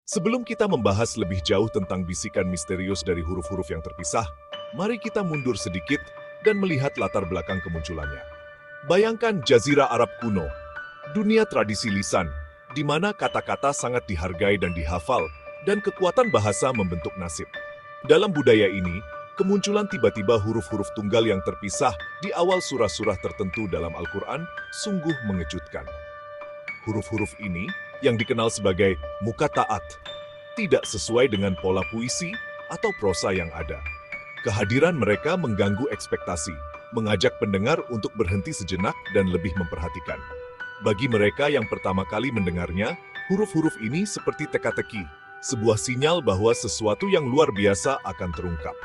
Sebelum kita membahas lebih jauh tentang bisikan misterius dari huruf-huruf yang terpisah, mari kita mundur sedikit dan melihat latar belakang kemunculannya. Bayangkan Jazirah Arab kuno, dunia tradisi lisan, di mana kata-kata sangat dihargai dan dihafal, dan kekuatan bahasa membentuk nasib. Dalam budaya ini, kemunculan tiba-tiba huruf-huruf tunggal yang terpisah di awal surah-surah tertentu dalam Al-Quran sungguh mengejutkan. Huruf-huruf ini, yang dikenal sebagai muqatta'at, tidak sesuai dengan pola puisi atau prosa yang ada. Kehadiran mereka mengganggu ekspektasi, mengajak pendengar untuk berhenti sejenak dan lebih memperhatikan. Bagi mereka yang pertama kali mendengarnya, huruf-huruf ini seperti teka-teki, sebuah sinyal bahwa sesuatu yang luar biasa akan terungkap.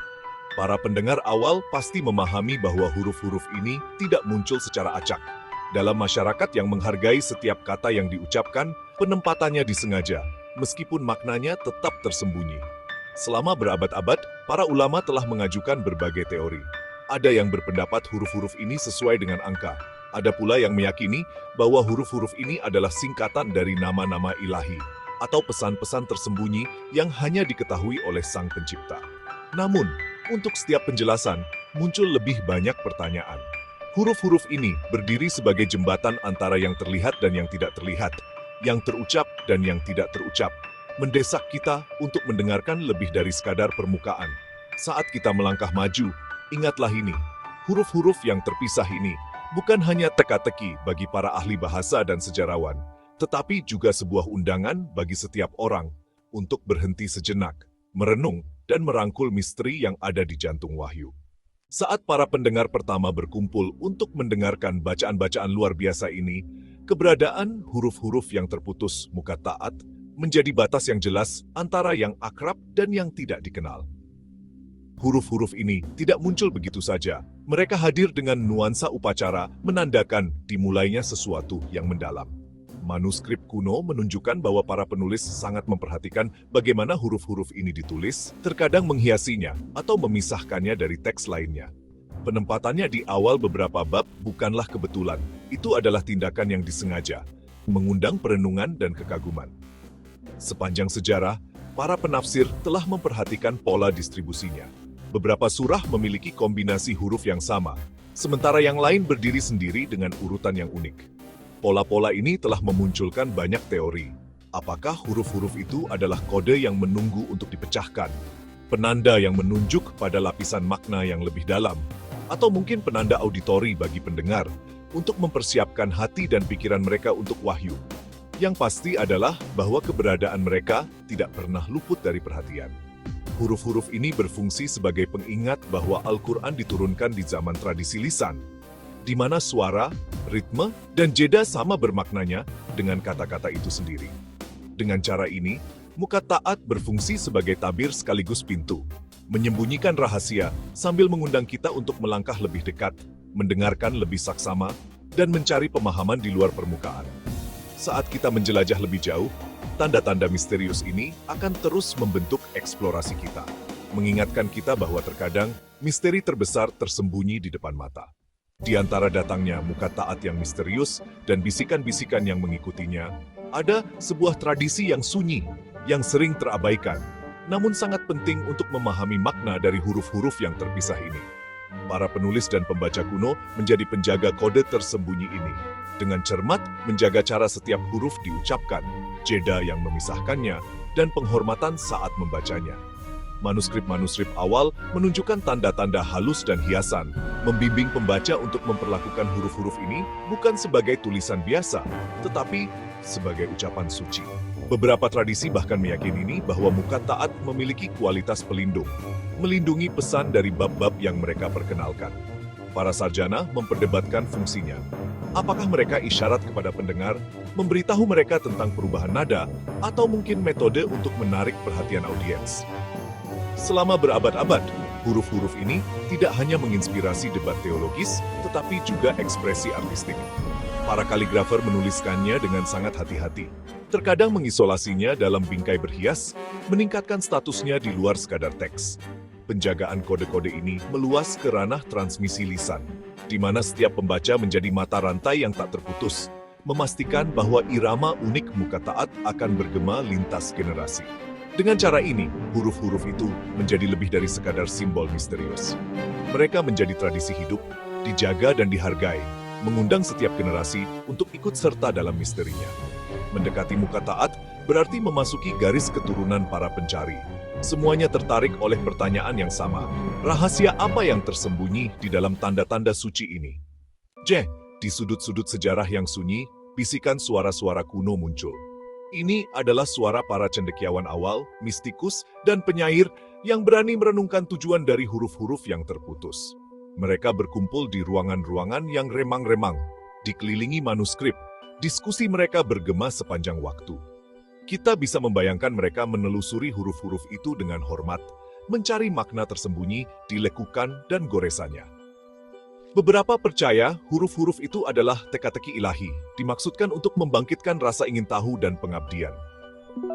Para pendengar awal pasti memahami bahwa huruf-huruf ini tidak muncul secara acak. Dalam masyarakat yang menghargai setiap kata yang diucapkan, penempatannya disengaja, meskipun maknanya tetap tersembunyi. Selama berabad-abad, para ulama telah mengajukan berbagai teori. Ada yang berpendapat huruf-huruf ini sesuai dengan angka. Ada pula yang meyakini bahwa huruf-huruf ini adalah singkatan dari nama-nama ilahi, atau pesan-pesan tersembunyi yang hanya diketahui oleh Sang Pencipta. Namun, untuk setiap penjelasan, muncul lebih banyak pertanyaan. Huruf-huruf ini berdiri sebagai jembatan antara yang terlihat dan yang tidak terlihat, yang terucap dan yang tidak terucap, mendesak kita untuk mendengarkan lebih dari sekadar permukaan. Saat kita melangkah maju, ingatlah ini, huruf-huruf yang terpisah ini bukan hanya teka-teki bagi para ahli bahasa dan sejarawan, tetapi juga sebuah undangan bagi setiap orang untuk berhenti sejenak, merenung, dan merangkul misteri yang ada di jantung wahyu. Saat para pendengar pertama berkumpul untuk mendengarkan bacaan-bacaan luar biasa ini, keberadaan huruf-huruf yang terputus muqatta'at menjadi batas yang jelas antara yang akrab dan yang tidak dikenal. Huruf-huruf ini tidak muncul begitu saja. Mereka hadir dengan nuansa upacara menandakan dimulainya sesuatu yang mendalam. Manuskrip kuno menunjukkan bahwa para penulis sangat memperhatikan bagaimana huruf-huruf ini ditulis, terkadang menghiasinya atau memisahkannya dari teks lainnya. Penempatannya di awal beberapa bab bukanlah kebetulan, itu adalah tindakan yang disengaja, mengundang perenungan dan kekaguman. Sepanjang sejarah, para penafsir telah memperhatikan pola distribusinya. Beberapa surah memiliki kombinasi huruf yang sama, sementara yang lain berdiri sendiri dengan urutan yang unik. Pola-pola ini telah memunculkan banyak teori. Apakah huruf-huruf itu adalah kode yang menunggu untuk dipecahkan? Penanda yang menunjuk pada lapisan makna yang lebih dalam? Atau mungkin penanda auditori bagi pendengar untuk mempersiapkan hati dan pikiran mereka untuk wahyu? Yang pasti adalah bahwa keberadaan mereka tidak pernah luput dari perhatian. Huruf-huruf ini berfungsi sebagai pengingat bahwa Al-Quran diturunkan di zaman tradisi lisan, di mana suara, ritme, dan jeda sama bermaknanya dengan kata-kata itu sendiri. Dengan cara ini, muqatta'at berfungsi sebagai tabir sekaligus pintu, menyembunyikan rahasia sambil mengundang kita untuk melangkah lebih dekat, mendengarkan lebih saksama, dan mencari pemahaman di luar permukaan. Saat kita menjelajah lebih jauh, tanda-tanda misterius ini akan terus membentuk eksplorasi kita, mengingatkan kita bahwa terkadang misteri terbesar tersembunyi di depan mata. Di antara datangnya muqatta'at yang misterius dan bisikan-bisikan yang mengikutinya, ada sebuah tradisi yang sunyi, yang sering terabaikan, namun sangat penting untuk memahami makna dari huruf-huruf yang terpisah ini. Para penulis dan pembaca kuno menjadi penjaga kode tersembunyi ini, dengan cermat menjaga cara setiap huruf diucapkan, jeda yang memisahkannya, dan penghormatan saat membacanya. Manuskrip-manuskrip awal menunjukkan tanda-tanda halus dan hiasan, membimbing pembaca untuk memperlakukan huruf-huruf ini bukan sebagai tulisan biasa, tetapi sebagai ucapan suci. Beberapa tradisi bahkan meyakini bahwa muqatta'at memiliki kualitas pelindung, melindungi pesan dari bab-bab yang mereka perkenalkan. Para sarjana memperdebatkan fungsinya. Apakah mereka isyarat kepada pendengar, memberitahu mereka tentang perubahan nada, atau mungkin metode untuk menarik perhatian audiens? Selama berabad-abad, huruf-huruf ini tidak hanya menginspirasi debat teologis, tetapi juga ekspresi artistik. Para kaligrafer menuliskannya dengan sangat hati-hati, terkadang mengisolasinya dalam bingkai berhias, meningkatkan statusnya di luar sekadar teks. Penjagaan kode-kode ini meluas ke ranah transmisi lisan, di mana setiap pembaca menjadi mata rantai yang tak terputus, memastikan bahwa irama unik mukataat akan bergema lintas generasi. Dengan cara ini, huruf-huruf itu menjadi lebih dari sekadar simbol misterius. Mereka menjadi tradisi hidup, dijaga dan dihargai, mengundang setiap generasi untuk ikut serta dalam misterinya. Mendekati mukataat berarti memasuki garis keturunan para pencari. Semuanya tertarik oleh pertanyaan yang sama. Rahasia apa yang tersembunyi di dalam tanda-tanda suci ini? Di sudut-sudut sejarah yang sunyi, bisikan suara-suara kuno muncul. Ini adalah suara para cendekiawan awal, mistikus, dan penyair yang berani merenungkan tujuan dari huruf-huruf yang terputus. Mereka berkumpul di ruangan-ruangan yang remang-remang, dikelilingi manuskrip. Diskusi mereka bergema sepanjang waktu. Kita bisa membayangkan mereka menelusuri huruf-huruf itu dengan hormat, mencari makna tersembunyi di lekukan dan goresannya. Beberapa percaya huruf-huruf itu adalah teka-teki ilahi, dimaksudkan untuk membangkitkan rasa ingin tahu dan pengabdian.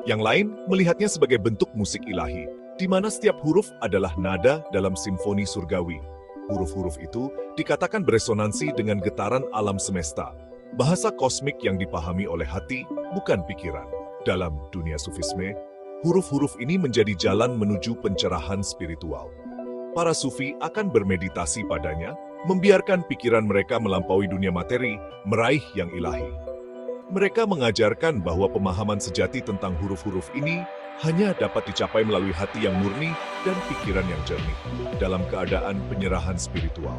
Yang lain melihatnya sebagai bentuk musik ilahi, di mana setiap huruf adalah nada dalam simfoni surgawi. Huruf-huruf itu dikatakan beresonansi dengan getaran alam semesta, bahasa kosmik yang dipahami oleh hati, bukan pikiran. Dalam dunia sufisme, huruf-huruf ini menjadi jalan menuju pencerahan spiritual. Para sufi akan bermeditasi padanya, membiarkan pikiran mereka melampaui dunia materi, meraih yang ilahi. Mereka mengajarkan bahwa pemahaman sejati tentang huruf-huruf ini hanya dapat dicapai melalui hati yang murni dan pikiran yang jernih, dalam keadaan penyerahan spiritual.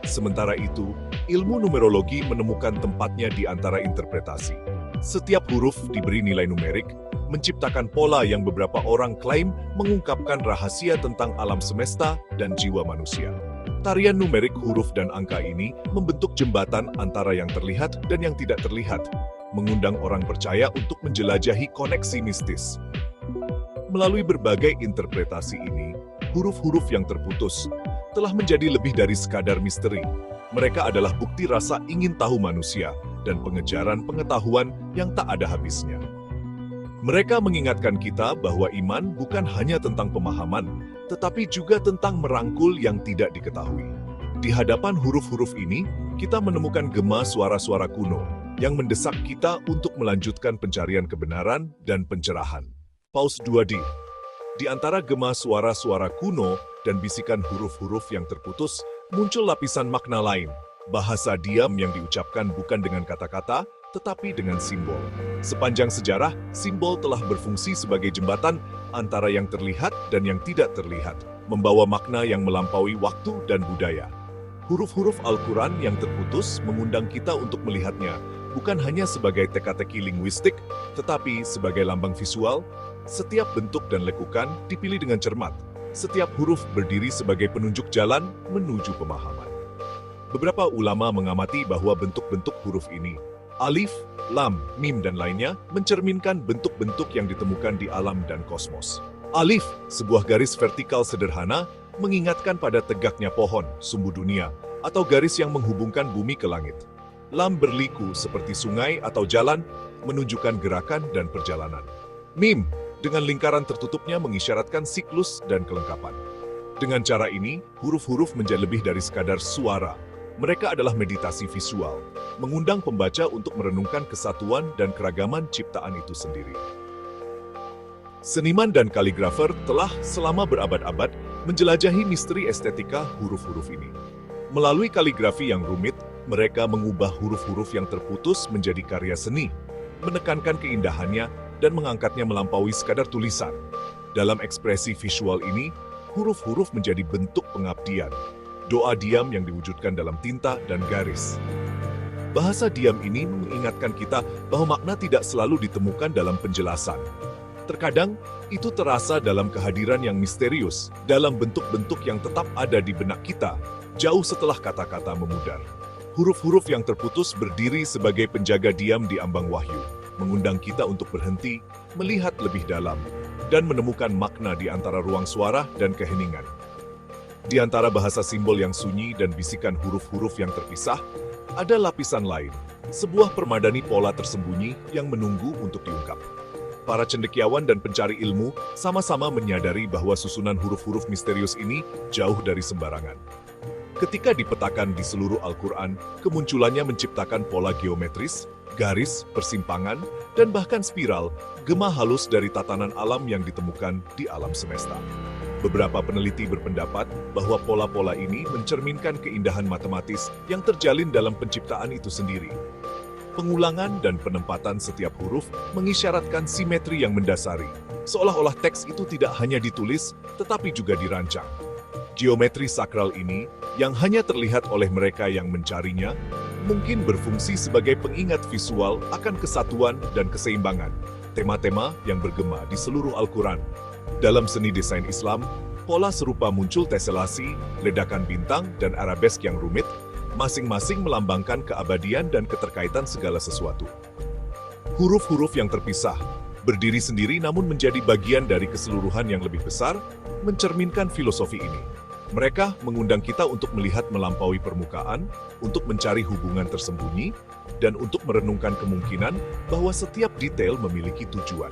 Sementara itu, ilmu numerologi menemukan tempatnya di antara interpretasi. Setiap huruf diberi nilai numerik, menciptakan pola yang beberapa orang klaim mengungkapkan rahasia tentang alam semesta dan jiwa manusia. Tarian numerik huruf dan angka ini membentuk jembatan antara yang terlihat dan yang tidak terlihat, mengundang orang percaya untuk menjelajahi koneksi mistis. Melalui berbagai interpretasi ini, huruf-huruf yang terputus telah menjadi lebih dari sekadar misteri. Mereka adalah bukti rasa ingin tahu manusia dan pengejaran pengetahuan yang tak ada habisnya. Mereka mengingatkan kita bahwa iman bukan hanya tentang pemahaman, tetapi juga tentang merangkul yang tidak diketahui. Di hadapan huruf-huruf ini, kita menemukan gema suara-suara kuno yang mendesak kita untuk melanjutkan pencarian kebenaran dan pencerahan. Paus 2D. Di antara gema suara-suara kuno dan bisikan huruf-huruf yang terputus, muncul lapisan makna lain. Bahasa diam yang diucapkan bukan dengan kata-kata, tetapi dengan simbol. Sepanjang sejarah, simbol telah berfungsi sebagai jembatan antara yang terlihat dan yang tidak terlihat, membawa makna yang melampaui waktu dan budaya. Huruf-huruf Al-Quran yang terputus mengundang kita untuk melihatnya, bukan hanya sebagai teka-teki linguistik, tetapi sebagai lambang visual. Setiap bentuk dan lekukan dipilih dengan cermat. Setiap huruf berdiri sebagai penunjuk jalan menuju pemahaman. Beberapa ulama mengamati bahwa bentuk-bentuk huruf ini, alif, lam, mim, dan lainnya, mencerminkan bentuk-bentuk yang ditemukan di alam dan kosmos. Alif, sebuah garis vertikal sederhana, mengingatkan pada tegaknya pohon, sumbu dunia, atau garis yang menghubungkan bumi ke langit. Lam berliku seperti sungai atau jalan, menunjukkan gerakan dan perjalanan. Mim, dengan lingkaran tertutupnya mengisyaratkan siklus dan kelengkapan. Dengan cara ini, huruf-huruf menjadi lebih dari sekadar suara. Mereka adalah meditasi visual, mengundang pembaca untuk merenungkan kesatuan dan keragaman ciptaan itu sendiri. Seniman dan kaligrafer telah selama berabad-abad menjelajahi misteri estetika huruf-huruf ini. Melalui kaligrafi yang rumit, mereka mengubah huruf-huruf yang terputus menjadi karya seni, menekankan keindahannya dan mengangkatnya melampaui sekadar tulisan. Dalam ekspresi visual ini, huruf-huruf menjadi bentuk pengabdian, doa diam yang diwujudkan dalam tinta dan garis. Bahasa diam ini mengingatkan kita bahwa makna tidak selalu ditemukan dalam penjelasan. Terkadang, itu terasa dalam kehadiran yang misterius, dalam bentuk-bentuk yang tetap ada di benak kita, jauh setelah kata-kata memudar. Huruf-huruf yang terputus berdiri sebagai penjaga diam di ambang wahyu, mengundang kita untuk berhenti, melihat lebih dalam, dan menemukan makna di antara ruang suara dan keheningan. Di antara bahasa simbol yang sunyi dan bisikan huruf-huruf yang terpisah, ada lapisan lain, sebuah permadani pola tersembunyi yang menunggu untuk diungkap. Para cendekiawan dan pencari ilmu sama-sama menyadari bahwa susunan huruf-huruf misterius ini jauh dari sembarangan. Ketika dipetakan di seluruh Al-Quran, kemunculannya menciptakan pola geometris, garis, persimpangan, dan bahkan spiral, gema halus dari tatanan alam yang ditemukan di alam semesta. Beberapa peneliti berpendapat bahwa pola-pola ini mencerminkan keindahan matematis yang terjalin dalam penciptaan itu sendiri. Pengulangan dan penempatan setiap huruf mengisyaratkan simetri yang mendasari, seolah-olah teks itu tidak hanya ditulis, tetapi juga dirancang. Geometri sakral ini, yang hanya terlihat oleh mereka yang mencarinya, mungkin berfungsi sebagai pengingat visual akan kesatuan dan keseimbangan, tema-tema yang bergema di seluruh Al-Quran. Dalam seni desain Islam, pola serupa muncul teselasi, ledakan bintang, dan arabesk yang rumit, masing-masing melambangkan keabadian dan keterkaitan segala sesuatu. Huruf-huruf yang terpisah, berdiri sendiri namun menjadi bagian dari keseluruhan yang lebih besar, mencerminkan filosofi ini. Mereka mengundang kita untuk melihat melampaui permukaan, untuk mencari hubungan tersembunyi, dan untuk merenungkan kemungkinan bahwa setiap detail memiliki tujuan.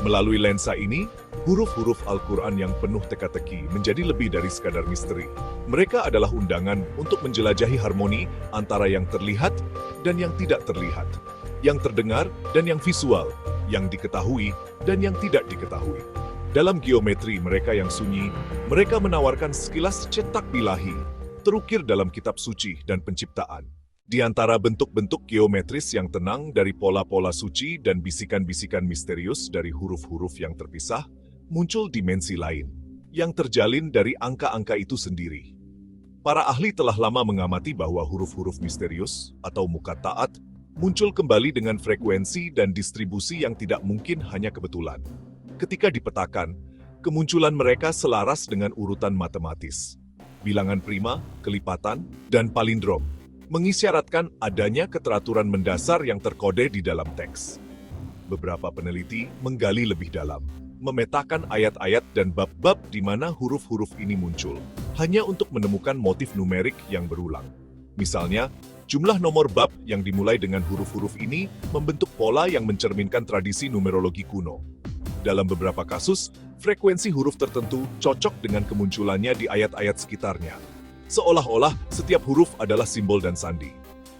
Melalui lensa ini, huruf-huruf Al-Quran yang penuh teka-teki menjadi lebih dari sekadar misteri. Mereka adalah undangan untuk menjelajahi harmoni antara yang terlihat dan yang tidak terlihat, yang terdengar dan yang visual, yang diketahui dan yang tidak diketahui. Dalam geometri mereka yang sunyi, mereka menawarkan sekilas cetak bilahi, terukir dalam kitab suci dan penciptaan. Di antara bentuk-bentuk geometris yang tenang dari pola-pola suci dan bisikan-bisikan misterius dari huruf-huruf yang terpisah, muncul dimensi lain, yang terjalin dari angka-angka itu sendiri. Para ahli telah lama mengamati bahwa huruf-huruf misterius atau muqatta'at muncul kembali dengan frekuensi dan distribusi yang tidak mungkin hanya kebetulan. Ketika dipetakan, kemunculan mereka selaras dengan urutan matematis. Bilangan prima, kelipatan, dan palindrom mengisyaratkan adanya keteraturan mendasar yang terkode di dalam teks. Beberapa peneliti menggali lebih dalam, memetakan ayat-ayat dan bab-bab di mana huruf-huruf ini muncul, hanya untuk menemukan motif numerik yang berulang. Misalnya, jumlah nomor bab yang dimulai dengan huruf-huruf ini membentuk pola yang mencerminkan tradisi numerologi kuno. Dalam beberapa kasus, frekuensi huruf tertentu cocok dengan kemunculannya di ayat-ayat sekitarnya. Seolah-olah setiap huruf adalah simbol dan sandi.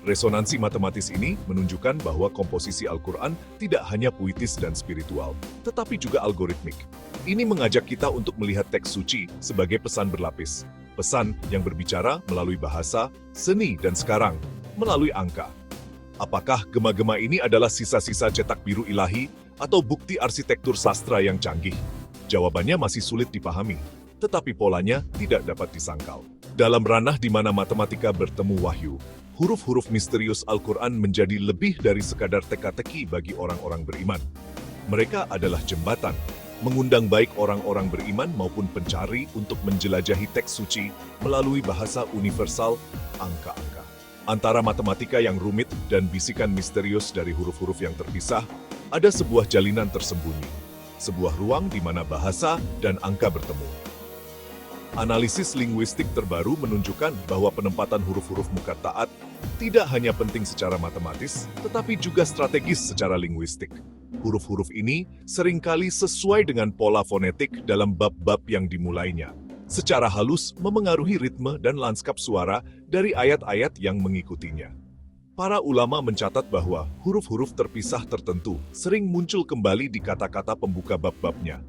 Resonansi matematis ini menunjukkan bahwa komposisi Al-Quran tidak hanya puitis dan spiritual, tetapi juga algoritmik. Ini mengajak kita untuk melihat teks suci sebagai pesan berlapis. Pesan yang berbicara melalui bahasa, seni, dan sekarang, melalui angka. Apakah gema-gema ini adalah sisa-sisa cetak biru ilahi atau bukti arsitektur sastra yang canggih? Jawabannya masih sulit dipahami, tetapi polanya tidak dapat disangkal. Dalam ranah di mana matematika bertemu wahyu, huruf-huruf misterius Al-Quran menjadi lebih dari sekadar teka-teki bagi orang-orang beriman. Mereka adalah jembatan, mengundang baik orang-orang beriman maupun pencari untuk menjelajahi teks suci melalui bahasa universal angka-angka. Antara matematika yang rumit dan bisikan misterius dari huruf-huruf yang terpisah, ada sebuah jalinan tersembunyi, sebuah ruang di mana bahasa dan angka bertemu. Analisis linguistik terbaru menunjukkan bahwa penempatan huruf-huruf muqatta'at tidak hanya penting secara matematis, tetapi juga strategis secara linguistik. Huruf-huruf ini seringkali sesuai dengan pola fonetik dalam bab-bab yang dimulainya, secara halus memengaruhi ritme dan lanskap suara dari ayat-ayat yang mengikutinya. Para ulama mencatat bahwa huruf-huruf terpisah tertentu sering muncul kembali di kata-kata pembuka bab-babnya,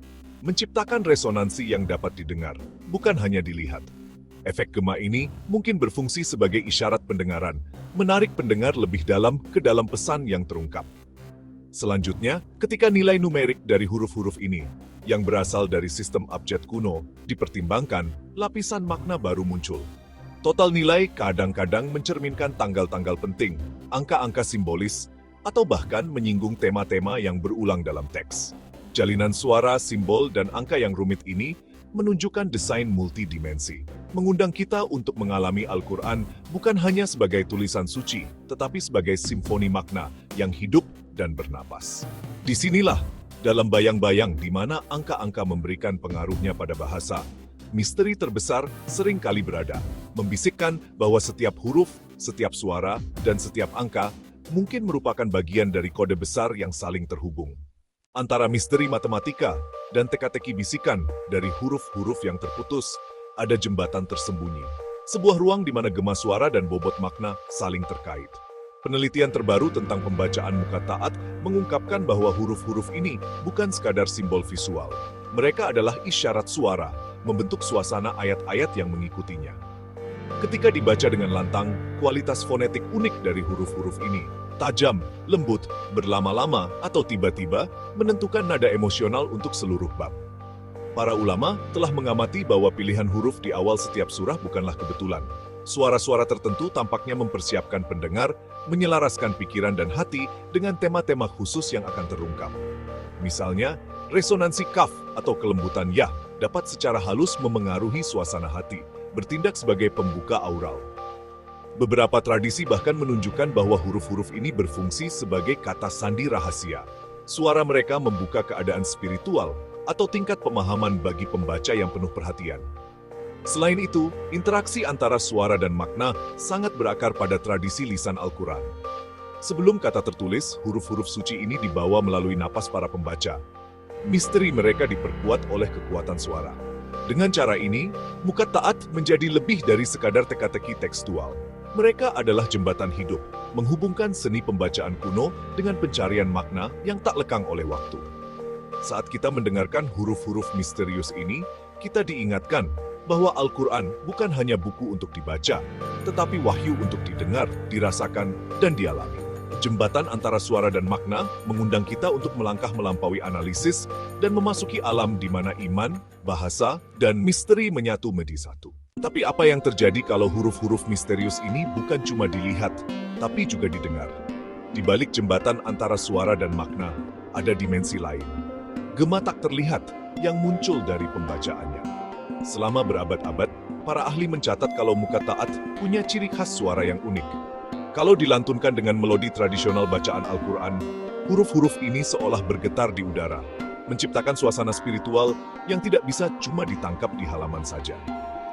menciptakan resonansi yang dapat didengar, bukan hanya dilihat. Efek gema ini mungkin berfungsi sebagai isyarat pendengaran, menarik pendengar lebih dalam ke dalam pesan yang terungkap. Selanjutnya, ketika nilai numerik dari huruf-huruf ini, yang berasal dari sistem abjad kuno, dipertimbangkan, lapisan makna baru muncul. Total nilai kadang-kadang mencerminkan tanggal-tanggal penting, angka-angka simbolis, atau bahkan menyinggung tema-tema yang berulang dalam teks. Jalinan suara, simbol, dan angka yang rumit ini menunjukkan desain multidimensi, mengundang kita untuk mengalami Al-Quran bukan hanya sebagai tulisan suci, tetapi sebagai simfoni makna yang hidup dan bernapas. Disinilah, dalam bayang-bayang di mana angka-angka memberikan pengaruhnya pada bahasa, misteri terbesar sering kali berada, membisikkan bahwa setiap huruf, setiap suara, dan setiap angka mungkin merupakan bagian dari kode besar yang saling terhubung. Antara misteri matematika dan teka-teki bisikan dari huruf-huruf yang terputus, ada jembatan tersembunyi. Sebuah ruang di mana gema suara dan bobot makna saling terkait. Penelitian terbaru tentang pembacaan muka taat mengungkapkan bahwa huruf-huruf ini bukan sekadar simbol visual. Mereka adalah isyarat suara, membentuk suasana ayat-ayat yang mengikutinya. Ketika dibaca dengan lantang, kualitas fonetik unik dari huruf-huruf ini, tajam, lembut, berlama-lama, atau tiba-tiba, menentukan nada emosional untuk seluruh bab. Para ulama telah mengamati bahwa pilihan huruf di awal setiap surah bukanlah kebetulan. Suara-suara tertentu tampaknya mempersiapkan pendengar, menyelaraskan pikiran dan hati dengan tema-tema khusus yang akan terungkap. Misalnya, resonansi kaf atau kelembutan ya dapat secara halus memengaruhi suasana hati, bertindak sebagai pembuka aural. Beberapa tradisi bahkan menunjukkan bahwa huruf-huruf ini berfungsi sebagai kata sandi rahasia. Suara mereka membuka keadaan spiritual atau tingkat pemahaman bagi pembaca yang penuh perhatian. Selain itu, interaksi antara suara dan makna sangat berakar pada tradisi lisan Al-Quran. Sebelum kata tertulis, huruf-huruf suci ini dibawa melalui napas para pembaca. Misteri mereka diperkuat oleh kekuatan suara. Dengan cara ini, muka taat menjadi lebih dari sekadar teka-teki tekstual. Mereka adalah jembatan hidup, menghubungkan seni pembacaan kuno dengan pencarian makna yang tak lekang oleh waktu. Saat kita mendengarkan huruf-huruf misterius ini, kita diingatkan bahwa Al-Quran bukan hanya buku untuk dibaca, tetapi wahyu untuk didengar, dirasakan, dan dialami. Jembatan antara suara dan makna mengundang kita untuk melangkah melampaui analisis dan memasuki alam di mana iman, bahasa, dan misteri menyatu menjadi satu. Tapi apa yang terjadi kalau huruf-huruf misterius ini bukan cuma dilihat, tapi juga didengar? Di balik jembatan antara suara dan makna, ada dimensi lain. Gema tak terlihat yang muncul dari pembacaannya. Selama berabad-abad, para ahli mencatat kalau muka taat punya ciri khas suara yang unik. Kalau dilantunkan dengan melodi tradisional bacaan Al-Quran, huruf-huruf ini seolah bergetar di udara, menciptakan suasana spiritual yang tidak bisa cuma ditangkap di halaman saja.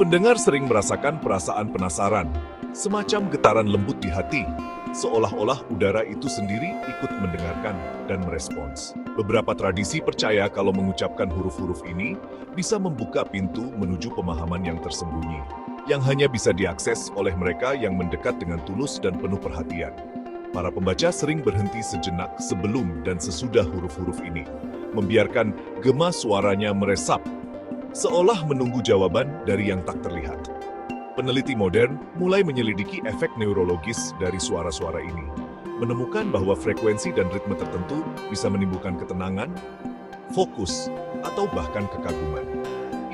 Pendengar sering merasakan perasaan penasaran, semacam getaran lembut di hati, seolah-olah udara itu sendiri ikut mendengarkan dan merespons. Beberapa tradisi percaya kalau mengucapkan huruf-huruf ini bisa membuka pintu menuju pemahaman yang tersembunyi, yang hanya bisa diakses oleh mereka yang mendekat dengan tulus dan penuh perhatian. Para pembaca sering berhenti sejenak sebelum dan sesudah huruf-huruf ini, membiarkan gema suaranya meresap, seolah menunggu jawaban dari yang tak terlihat. Peneliti modern mulai menyelidiki efek neurologis dari suara-suara ini, menemukan bahwa frekuensi dan ritme tertentu bisa menimbulkan ketenangan, fokus, atau bahkan kekaguman.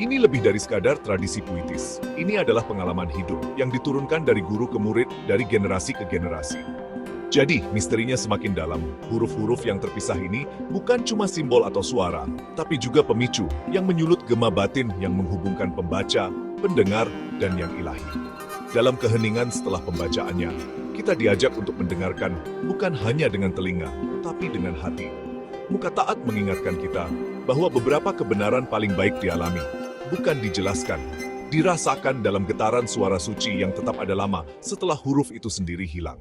Ini lebih dari sekadar tradisi puitis. Ini adalah pengalaman hidup yang diturunkan dari guru ke murid, dari generasi ke generasi. Jadi, misterinya semakin dalam. Huruf-huruf yang terpisah ini bukan cuma simbol atau suara, tapi juga pemicu yang menyulut gema batin yang menghubungkan pembaca, pendengar, dan yang ilahi. Dalam keheningan setelah pembacaannya, kita diajak untuk mendengarkan bukan hanya dengan telinga, tapi dengan hati. Muka taat mengingatkan kita bahwa beberapa kebenaran paling baik dialami, bukan dijelaskan, dirasakan dalam getaran suara suci yang tetap ada lama setelah huruf itu sendiri hilang.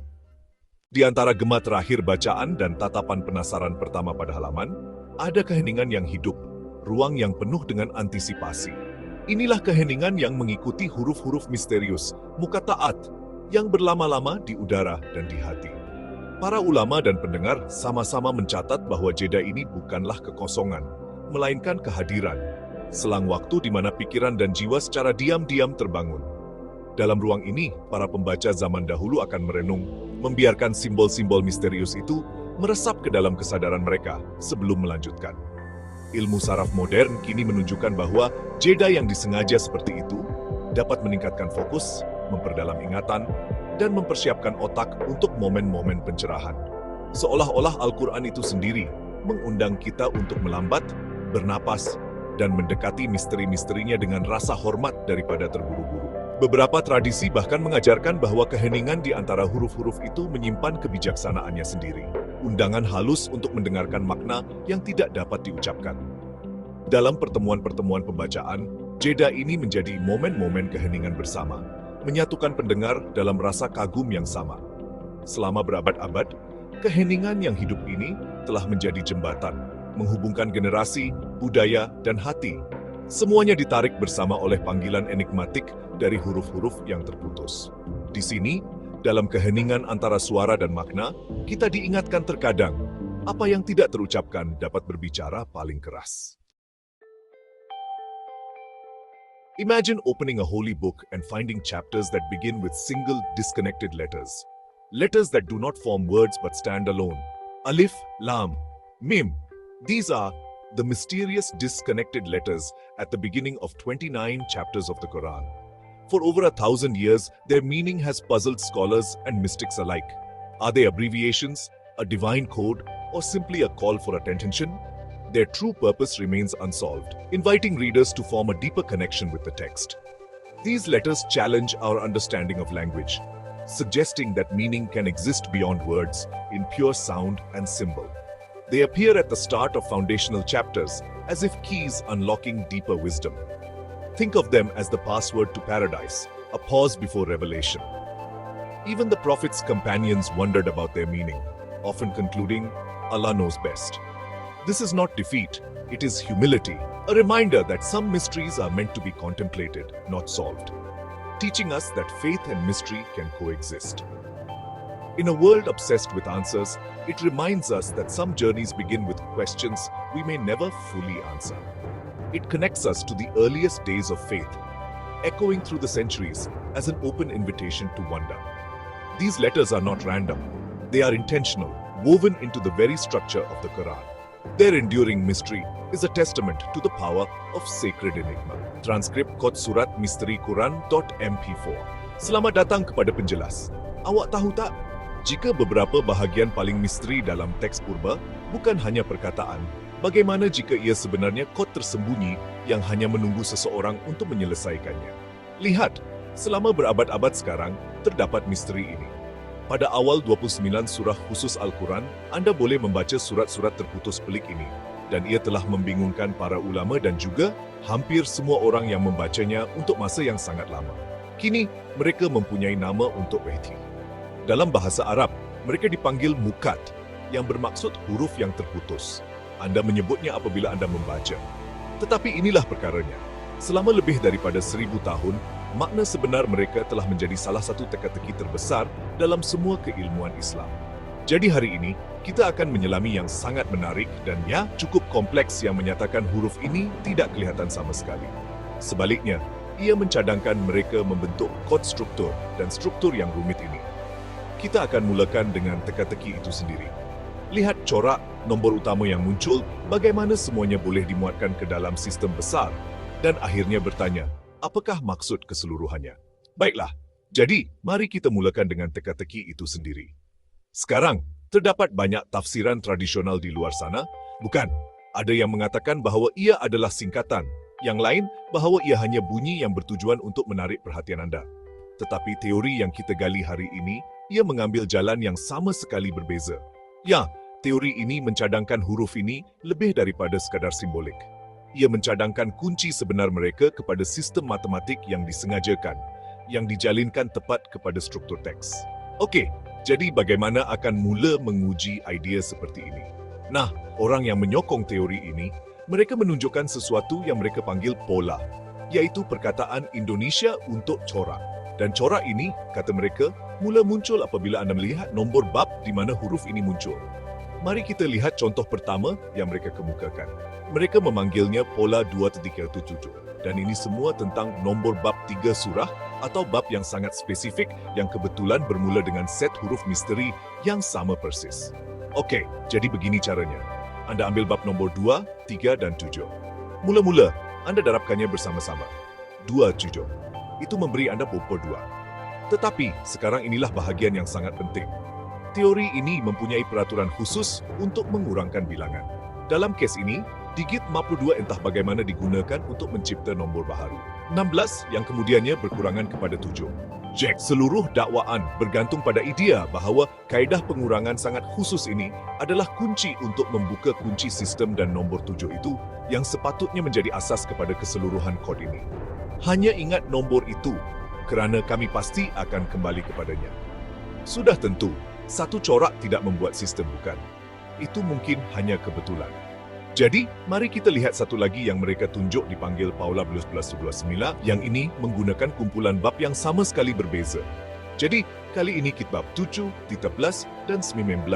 Di antara gema terakhir bacaan dan tatapan penasaran pertama pada halaman, ada keheningan yang hidup, ruang yang penuh dengan antisipasi. Inilah keheningan yang mengikuti huruf-huruf misterius, muka taat, yang berlama-lama di udara dan di hati. Para ulama dan pendengar sama-sama mencatat bahwa jeda ini bukanlah kekosongan, melainkan kehadiran, selang waktu di mana pikiran dan jiwa secara diam-diam terbangun. Dalam ruang ini, para pembaca zaman dahulu akan merenung, membiarkan simbol-simbol misterius itu meresap ke dalam kesadaran mereka sebelum melanjutkan. Ilmu saraf modern kini menunjukkan bahwa jeda yang disengaja seperti itu dapat meningkatkan fokus, memperdalam ingatan, dan mempersiapkan otak untuk momen-momen pencerahan. Seolah-olah Al-Quran itu sendiri mengundang kita untuk melambat, bernapas, dan mendekati misteri-misterinya dengan rasa hormat daripada terburu-buru. Beberapa tradisi bahkan mengajarkan bahwa keheningan di antara huruf-huruf itu menyimpan kebijaksanaannya sendiri. Undangan halus untuk mendengarkan makna yang tidak dapat diucapkan. Dalam pertemuan-pertemuan pembacaan, jeda ini menjadi momen-momen keheningan bersama, menyatukan pendengar dalam rasa kagum yang sama. Selama berabad-abad, keheningan yang hidup ini telah menjadi jembatan, menghubungkan generasi, budaya, dan hati. Semuanya ditarik bersama oleh panggilan enigmatik dari huruf-huruf yang terputus. Di sini, Dalam keheningan antara suara dan makna, kita diingatkan terkadang, apa yang tidak terucapkan dapat berbicara paling keras. Imagine opening a holy book and finding chapters that begin with single, disconnected letters. Letters that do not form words but stand alone. Alif, Lam, Mim. These are the mysterious disconnected letters at the beginning of 29 chapters of the Quran. For over 1,000 years, their meaning has puzzled scholars and mystics alike. Are they abbreviations, a divine code, or simply a call for attention? Their true purpose remains unsolved, inviting readers to form a deeper connection with the text. These letters challenge our understanding of language, suggesting that meaning can exist beyond words, in pure sound and symbol. They appear at the start of foundational chapters, as if keys unlocking deeper wisdom. Think of them as the password to paradise, a pause before revelation. Even the Prophet's companions wondered about their meaning, often concluding, Allah knows best. This is not defeat, it is humility, a reminder that some mysteries are meant to be contemplated, not solved, teaching us that faith and mystery can coexist. In a world obsessed with answers, it reminds us that some journeys begin with questions we may never fully answer. It connects us to the earliest days of faith, echoing through the centuries as an open invitation to wonder. These letters are not random, they are intentional, woven into the very structure of the Quran. Their enduring mystery is a testament to the power of sacred enigma. Transkrip Kod Surat Misteri Quran.mp4. Selamat datang kepada penjelas. Awak tahu tak? Jika beberapa bahagian paling misteri dalam teks purba bukan hanya perkataan, bagaimana jika ia sebenarnya kod tersembunyi yang hanya menunggu seseorang untuk menyelesaikannya? Lihat, selama berabad-abad sekarang, terdapat misteri ini. Pada awal 29 surah khusus Al-Quran, Anda boleh membaca surat-surat terputus pelik ini, dan ia telah membingungkan para ulama dan juga hampir semua orang yang membacanya untuk masa yang sangat lama. Kini, mereka mempunyai nama untuk wahyi. Dalam bahasa Arab, mereka dipanggil mukat, yang bermaksud huruf yang terputus. Anda menyebutnya apabila Anda membaca. Tetapi inilah perkaranya. Selama lebih daripada 1000 tahun, makna sebenar mereka telah menjadi salah satu teka-teki terbesar dalam semua keilmuan Islam. Jadi hari ini, kita akan menyelami yang sangat menarik dan cukup kompleks yang menyatakan huruf ini tidak kelihatan sama sekali. Sebaliknya, ia mencadangkan mereka membentuk kod struktur dan struktur yang rumit ini. Kita akan mulakan dengan teka-teki itu sendiri. Lihat corak nombor utama yang muncul, bagaimana semuanya boleh dimuatkan ke dalam sistem besar, dan akhirnya bertanya, apakah maksud keseluruhannya? Baiklah, jadi mari kita mulakan dengan teka-teki itu sendiri. Sekarang, terdapat banyak tafsiran tradisional di luar sana, bukan? Ada yang mengatakan bahawa ia adalah singkatan, yang lain bahawa ia hanya bunyi yang bertujuan untuk menarik perhatian Anda. Tetapi teori yang kita gali hari ini, ia mengambil jalan yang sama sekali berbeza. Ya, teori ini mencadangkan huruf ini lebih daripada sekadar simbolik. Ia mencadangkan kunci sebenar mereka kepada sistem matematik yang disengajakan, yang dijalinkan tepat kepada struktur teks. Okey, jadi bagaimana akan mula menguji idea seperti ini? Nah, orang yang menyokong teori ini, mereka menunjukkan sesuatu yang mereka panggil pola, iaitu perkataan Indonesia untuk corak. Dan corak ini, kata mereka, mula muncul apabila Anda melihat nombor bab di mana huruf ini muncul. Mari kita lihat contoh pertama yang mereka kemukakan. Mereka memanggilnya pola 2.7, dan ini semua tentang nombor bab 3 surah atau bab yang sangat spesifik yang kebetulan bermula dengan set huruf misteri yang sama persis. Okey, jadi begini caranya. Anda ambil bab nombor 2, 3 dan 7. Mula-mula, Anda darabkannya bersama-sama. 2, 7. Itu memberi Anda pokok 2. Tetapi, sekarang inilah bahagian yang sangat penting. Teori ini mempunyai peraturan khusus untuk mengurangkan bilangan. Dalam kes ini, digit 42 entah bagaimana digunakan untuk mencipta nombor baharu. 16 yang kemudiannya berkurangan kepada 7. Seluruh dakwaan bergantung pada idea bahawa kaedah pengurangan sangat khusus ini adalah kunci untuk membuka kunci sistem dan nombor 7 itu yang sepatutnya menjadi asas kepada keseluruhan kod ini. Hanya ingat nombor itu, kerana kami pasti akan kembali kepadanya. Sudah tentu, satu corak tidak membuat sistem, bukan? Itu mungkin hanya kebetulan. Jadi, mari kita lihat satu lagi yang mereka tunjuk dipanggil Paula 1229, yang ini menggunakan kumpulan bab yang sama sekali berbeza. Jadi, kali ini kita bab 7, 13, dan 19.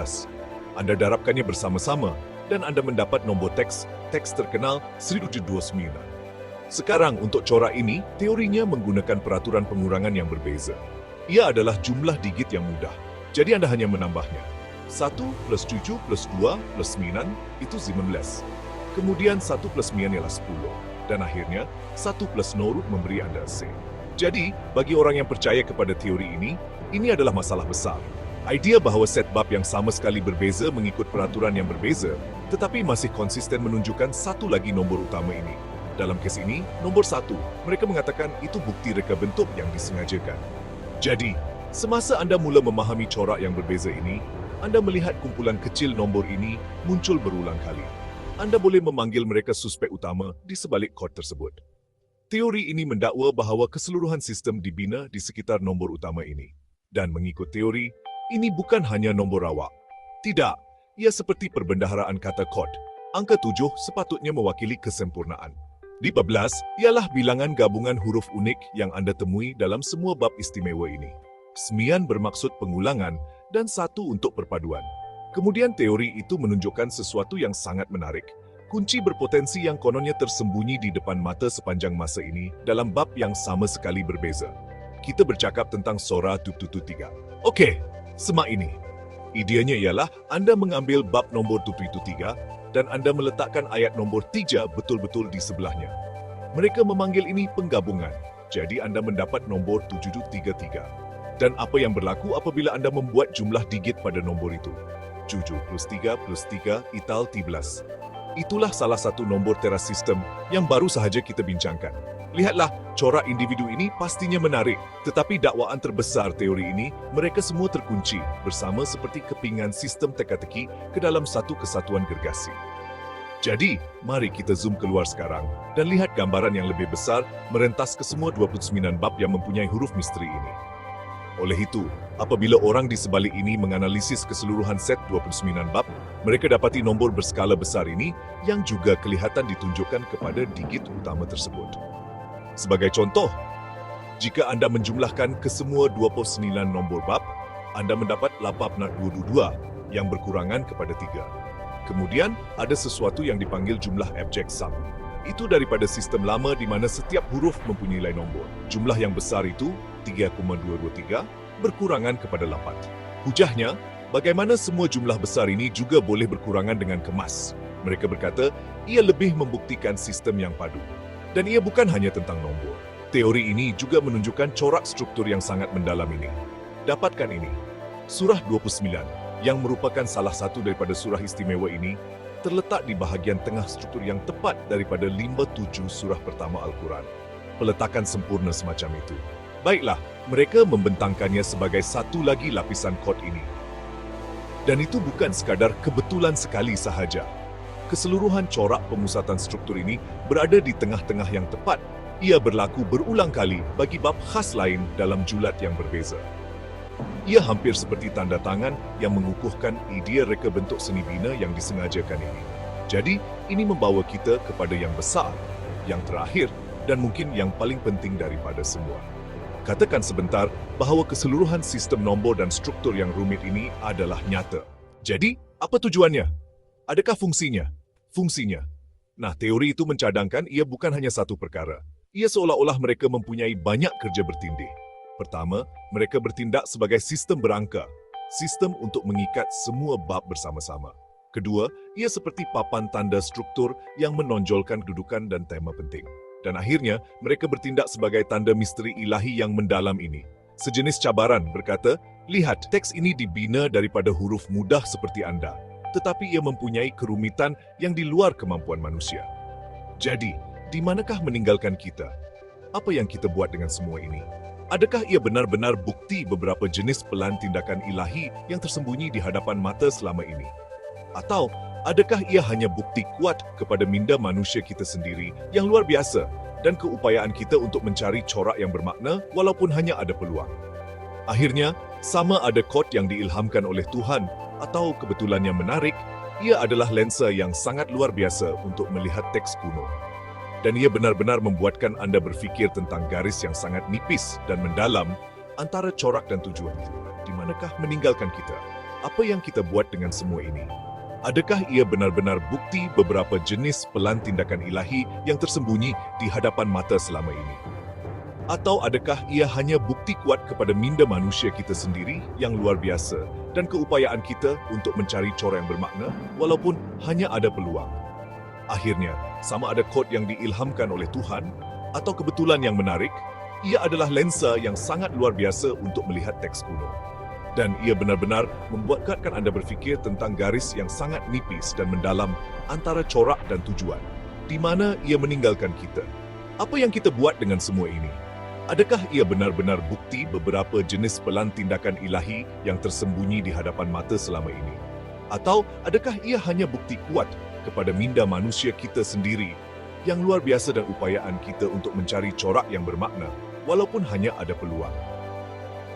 Anda darabkannya bersama-sama dan Anda mendapat nombor teks terkenal 1729. Sekarang untuk corak ini, teorinya menggunakan peraturan pengurangan yang berbeza. Ia adalah jumlah digit yang mudah, jadi Anda hanya menambahnya. 1 plus 7 plus 2 plus 9 itu 19. Kemudian 1 plus 9 ialah 10. Dan akhirnya, 1 plus no root memberi Anda C. Jadi, bagi orang yang percaya kepada teori ini adalah masalah besar. Idea bahawa set bab yang sama sekali berbeza mengikut peraturan yang berbeza, tetapi masih konsisten menunjukkan satu lagi nombor utama ini. Dalam kes ini, nombor 1, mereka mengatakan itu bukti reka bentuk yang disengajakan. Jadi, semasa Anda mula memahami corak yang berbeza ini, Anda melihat kumpulan kecil nombor ini muncul berulang kali. Anda boleh memanggil mereka suspek utama di sebalik kod tersebut. Teori ini mendakwa bahawa keseluruhan sistem dibina di sekitar nombor utama ini. Dan mengikut teori, ini bukan hanya nombor rawak. Tidak, ia seperti perbendaharaan kata kod. Angka 7 sepatutnya mewakili kesempurnaan. 15 ialah bilangan gabungan huruf unik yang Anda temui dalam semua bab istimewa ini. 9 bermaksud pengulangan dan 1 untuk perpaduan. Kemudian teori itu menunjukkan sesuatu yang sangat menarik. Kunci berpotensi yang kononnya tersembunyi di depan mata sepanjang masa ini dalam bab yang sama sekali berbeza. Kita bercakap tentang Sora Tututu 3. Okey, semak ini. Ideanya ialah Anda mengambil bab nombor Tututu 3 dan Anda meletakkan ayat nombor 3 betul-betul di sebelahnya. Mereka memanggil ini penggabungan. Jadi Anda mendapat nombor 733. Dan apa yang berlaku apabila Anda membuat jumlah digit pada nombor itu? 7 plus 3 plus 3 ital 13. Itulah salah satu nombor teras sistem yang baru sahaja kita bincangkan. Lihatlah, corak individu ini pastinya menarik. Tetapi dakwaan terbesar teori ini, mereka semua terkunci bersama seperti kepingan sistem teka-teki ke dalam satu kesatuan gergasi. Jadi, mari kita zoom keluar sekarang dan lihat gambaran yang lebih besar merentas ke semua 29 bab yang mempunyai huruf misteri ini. Oleh itu, apabila orang di sebalik ini menganalisis keseluruhan set 29 bab, mereka dapati nombor berskala besar ini yang juga kelihatan ditunjukkan kepada digit utama tersebut. Sebagai contoh, jika Anda menjumlahkan ke semua 29 nombor bab, Anda mendapat 8.22 yang berkurangan kepada 3. Kemudian, ada sesuatu yang dipanggil jumlah abject sum. Itu daripada sistem lama di mana setiap huruf mempunyai nilai nombor. Jumlah yang besar itu, 3,223, berkurangan kepada 8. Hujahnya, bagaimana semua jumlah besar ini juga boleh berkurangan dengan kemas. Mereka berkata, ia lebih membuktikan sistem yang padu. Dan ia bukan hanya tentang nombor. Teori ini juga menunjukkan corak struktur yang sangat mendalam ini. Dapatkan ini. Surah 29, yang merupakan salah satu daripada surah istimewa ini, terletak di bahagian tengah struktur yang tepat daripada 57 surah pertama Al-Quran. Peletakan sempurna semacam itu. Baiklah, mereka membentangkannya sebagai satu lagi lapisan kod ini. Dan itu bukan sekadar kebetulan sekali sahaja. Keseluruhan corak pemusatan struktur ini berada di tengah-tengah yang tepat. Ia berlaku berulang kali bagi bab khas lain dalam julat yang berbeza. Ia hampir seperti tanda tangan yang mengukuhkan idea reka bentuk seni bina yang disengajakan ini. Jadi, ini membawa kita kepada yang besar, yang terakhir, dan mungkin yang paling penting daripada semua. Katakan sebentar bahawa keseluruhan sistem nombor dan struktur yang rumit ini adalah nyata. Jadi, apa tujuannya? Adakah fungsinya? Fungsinya. Nah, teori itu mencadangkan ia bukan hanya satu perkara. Ia seolah-olah mereka mempunyai banyak kerja bertindih. Pertama, mereka bertindak sebagai sistem berangka, sistem untuk mengikat semua bab bersama-sama. Kedua, ia seperti papan tanda struktur yang menonjolkan kedudukan dan tema penting. Dan akhirnya, mereka bertindak sebagai tanda misteri ilahi yang mendalam ini. Sejenis cabaran berkata, lihat, teks ini dibina daripada huruf mudah seperti Anda, tetapi ia mempunyai kerumitan yang di luar kemampuan manusia. Jadi, di manakah meninggalkan kita? Apa yang kita buat dengan semua ini? Adakah ia benar-benar bukti beberapa jenis pelan tindakan ilahi yang tersembunyi di hadapan mata selama ini? Atau adakah ia hanya bukti kuat kepada minda manusia kita sendiri yang luar biasa dan keupayaan kita untuk mencari corak yang bermakna walaupun hanya ada peluang? Akhirnya, sama ada kod yang diilhamkan oleh Tuhan atau kebetulan yang menarik, ia adalah lensa yang sangat luar biasa untuk melihat teks kuno. Dan ia benar-benar membuatkan Anda berfikir tentang garis yang sangat nipis dan mendalam antara corak dan tujuan. Di manakah meninggalkan kita? Apa yang kita buat dengan semua ini? Adakah ia benar-benar bukti beberapa jenis pelan tindakan ilahi yang tersembunyi di hadapan mata selama ini? Atau adakah ia hanya bukti kuat kepada minda manusia kita sendiri yang luar biasa dan keupayaan kita untuk mencari cara yang bermakna walaupun hanya ada peluang? Akhirnya, sama ada kod yang diilhamkan oleh Tuhan atau kebetulan yang menarik, ia adalah lensa yang sangat luar biasa untuk melihat teks kuno. Dan ia benar-benar membuatkan Anda berfikir tentang garis yang sangat nipis dan mendalam antara corak dan tujuan. Di mana ia meninggalkan kita? Apa yang kita buat dengan semua ini? Adakah ia benar-benar bukti beberapa jenis pelan tindakan ilahi yang tersembunyi di hadapan mata selama ini? Atau adakah ia hanya bukti kuat kepada minda manusia kita sendiri yang luar biasa dan upayaan kita untuk mencari corak yang bermakna walaupun hanya ada peluang?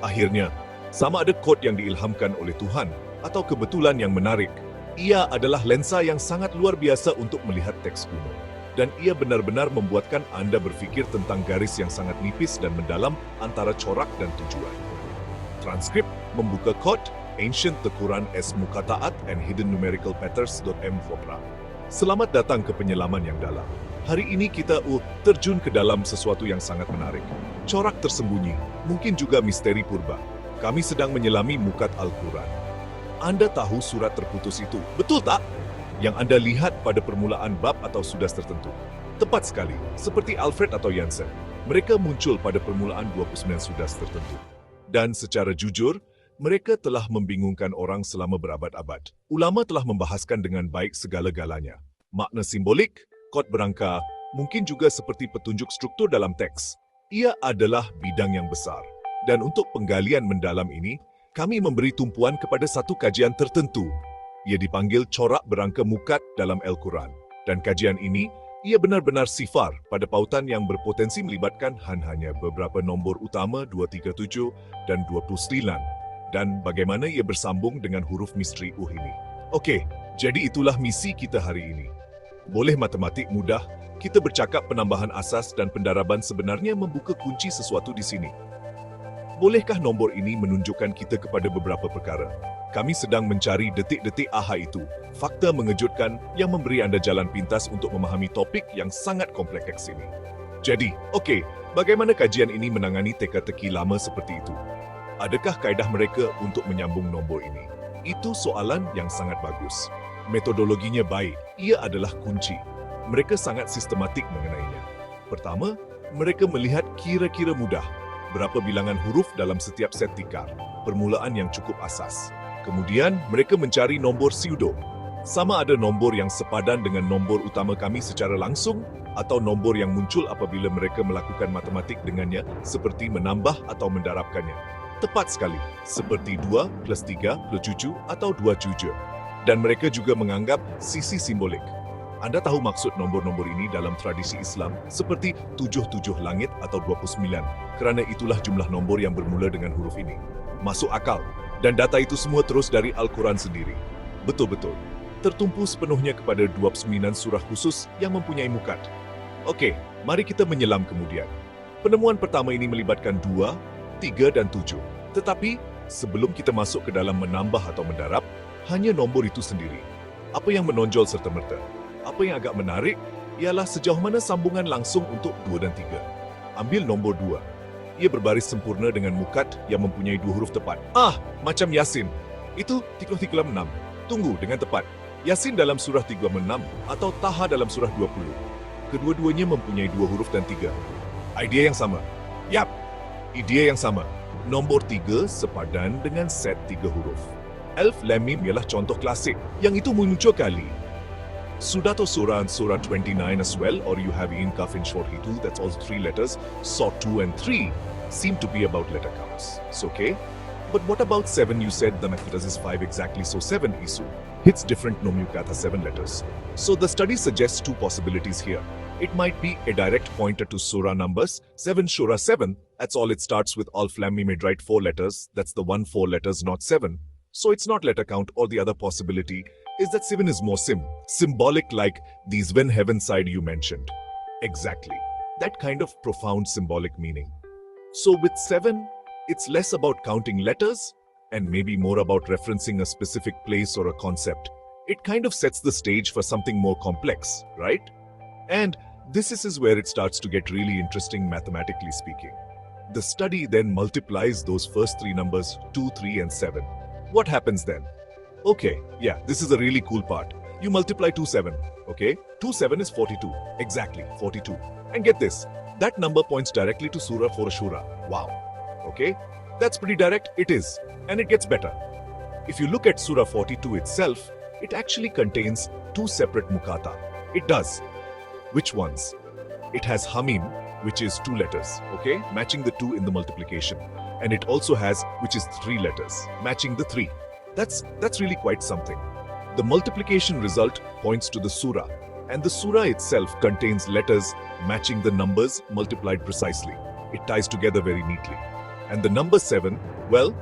Akhirnya, sama ada kod yang diilhamkan oleh Tuhan atau kebetulan yang menarik, ia adalah lensa yang sangat luar biasa untuk melihat teks kuno. Dan ia benar-benar membuatkan Anda berfikir tentang garis yang sangat nipis dan mendalam antara corak dan tujuan. Transkrip membuka kod Ancient The Quran as Mukataat and Hidden Numerical Patterns.m Fopra. Selamat datang ke penyelaman yang dalam. Hari ini kita terjun ke dalam sesuatu yang sangat menarik. Corak tersembunyi, mungkin juga misteri purba. Kami sedang menyelami mukat Al-Quran. Anda tahu surat terputus itu, betul tak? Yang Anda lihat pada permulaan bab atau sudas tertentu. Tepat sekali, seperti Alfred atau Jansen. Mereka muncul pada permulaan 29 sudas tertentu. Dan secara jujur, mereka telah membingungkan orang selama berabad-abad. Ulama telah membahaskan dengan baik segala-galanya. Makna simbolik, kod berangka, mungkin juga seperti petunjuk struktur dalam teks. Ia adalah bidang yang besar. Dan untuk penggalian mendalam ini, kami memberi tumpuan kepada satu kajian tertentu. Ia dipanggil corak berangka mukat dalam Al-Quran. Dan kajian ini, ia benar-benar sifar pada pautan yang berpotensi melibatkan hanya beberapa nombor utama 237 dan 29. Dan bagaimana ia bersambung dengan huruf misteri ini. Oke, jadi itulah misi kita hari ini. Boleh matematik mudah, kita bercakap penambahan asas dan pendaraban sebenarnya membuka kunci sesuatu di sini. Bolehkah nombor ini menunjukkan kita kepada beberapa perkara? Kami sedang mencari detik-detik aha itu, fakta mengejutkan yang memberi Anda jalan pintas untuk memahami topik yang sangat kompleks ini. Jadi, bagaimana kajian ini menangani teka-teki lama seperti itu? Adakah kaedah mereka untuk menyambung nombor ini? Itu soalan yang sangat bagus. Metodologinya baik, ia adalah kunci. Mereka sangat sistematik mengenainya. Pertama, mereka melihat kira-kira mudah. Berapa bilangan huruf dalam setiap set tikar, permulaan yang cukup asas. Kemudian, mereka mencari nombor pseudo. Sama ada nombor yang sepadan dengan nombor utama kami secara langsung, atau nombor yang muncul apabila mereka melakukan matematik dengannya, seperti menambah atau mendarabkannya. Tepat sekali, seperti 2 plus 3 plus 7 atau 2 7. Dan mereka juga menganggap sisi simbolik. Anda tahu maksud nombor-nombor ini dalam tradisi Islam seperti 77 langit atau 29, kerana itulah jumlah nombor yang bermula dengan huruf ini. Masuk akal, dan data itu semua terus dari Al-Quran sendiri. Betul-betul, tertumpu sepenuhnya kepada 29 surah khusus yang mempunyai mukat. Mari kita menyelam kemudian. Penemuan pertama ini melibatkan 2, 3, dan 7. Tetapi, sebelum kita masuk ke dalam menambah atau mendarab, hanya nombor itu sendiri. Apa yang menonjol serta-merta? Apa yang agak menarik ialah sejauh mana sambungan langsung untuk 2 dan 3. Ambil nombor 2. Ia berbaris sempurna dengan mukat yang mempunyai 2 huruf tepat. Macam Yasin. Itu 36. Tunggu dengan tepat. Yasin dalam surah 36 atau Taha dalam surah 20. Kedua-duanya mempunyai 2 huruf dan 3. Idea yang sama. Yap, idea yang sama. Nombor 3 sepadan dengan set 3 huruf. Alif Lam Mim ialah contoh klasik yang itu muncul kali. Sudah surah 29 as well, or you have in Kaf in short itu, that's also 3 letters. So 2 and 3 seem to be about letter counts. It's okay. But what about 7? You said the mathematics is 5 exactly, so 7 isu. It's different nomukata 7 letters. So the study suggests 2 possibilities here. It might be a direct pointer to surah numbers, 7 surah 7, that's all it starts with Alif Lam Mim, right 4 letters, that's the 1 4 letters, not 7. So it's not letter count, or the other possibility is that 7 is more symbolic, like these when heaven side you mentioned. Exactly. That kind of profound symbolic meaning. So with 7, It's less about counting letters and maybe more about referencing a specific place or a concept. It kind of sets the stage for something more complex, right? And this is where it starts to get really interesting mathematically speaking. The study then multiplies those first three numbers 2, 3 and 7. What happens then? Okay, yeah, this is a really cool part. You multiply 2, 7, okay? 2, 7 is 42. Exactly, 42. And get this, that number points directly to Surah 4 Ashura. Wow. Okay? That's pretty direct, it is. And it gets better. If you look at Surah 42 itself, it actually contains two separate mukata. It does. Which ones? It has Hamim, which is 2 letters, okay? Matching the 2 in the multiplication. And it also has, which is 3 letters, matching the 3. That's really quite something. The multiplication result points to the surah, and the surah itself contains letters matching the numbers multiplied precisely. It ties together very neatly. And the number 7, well,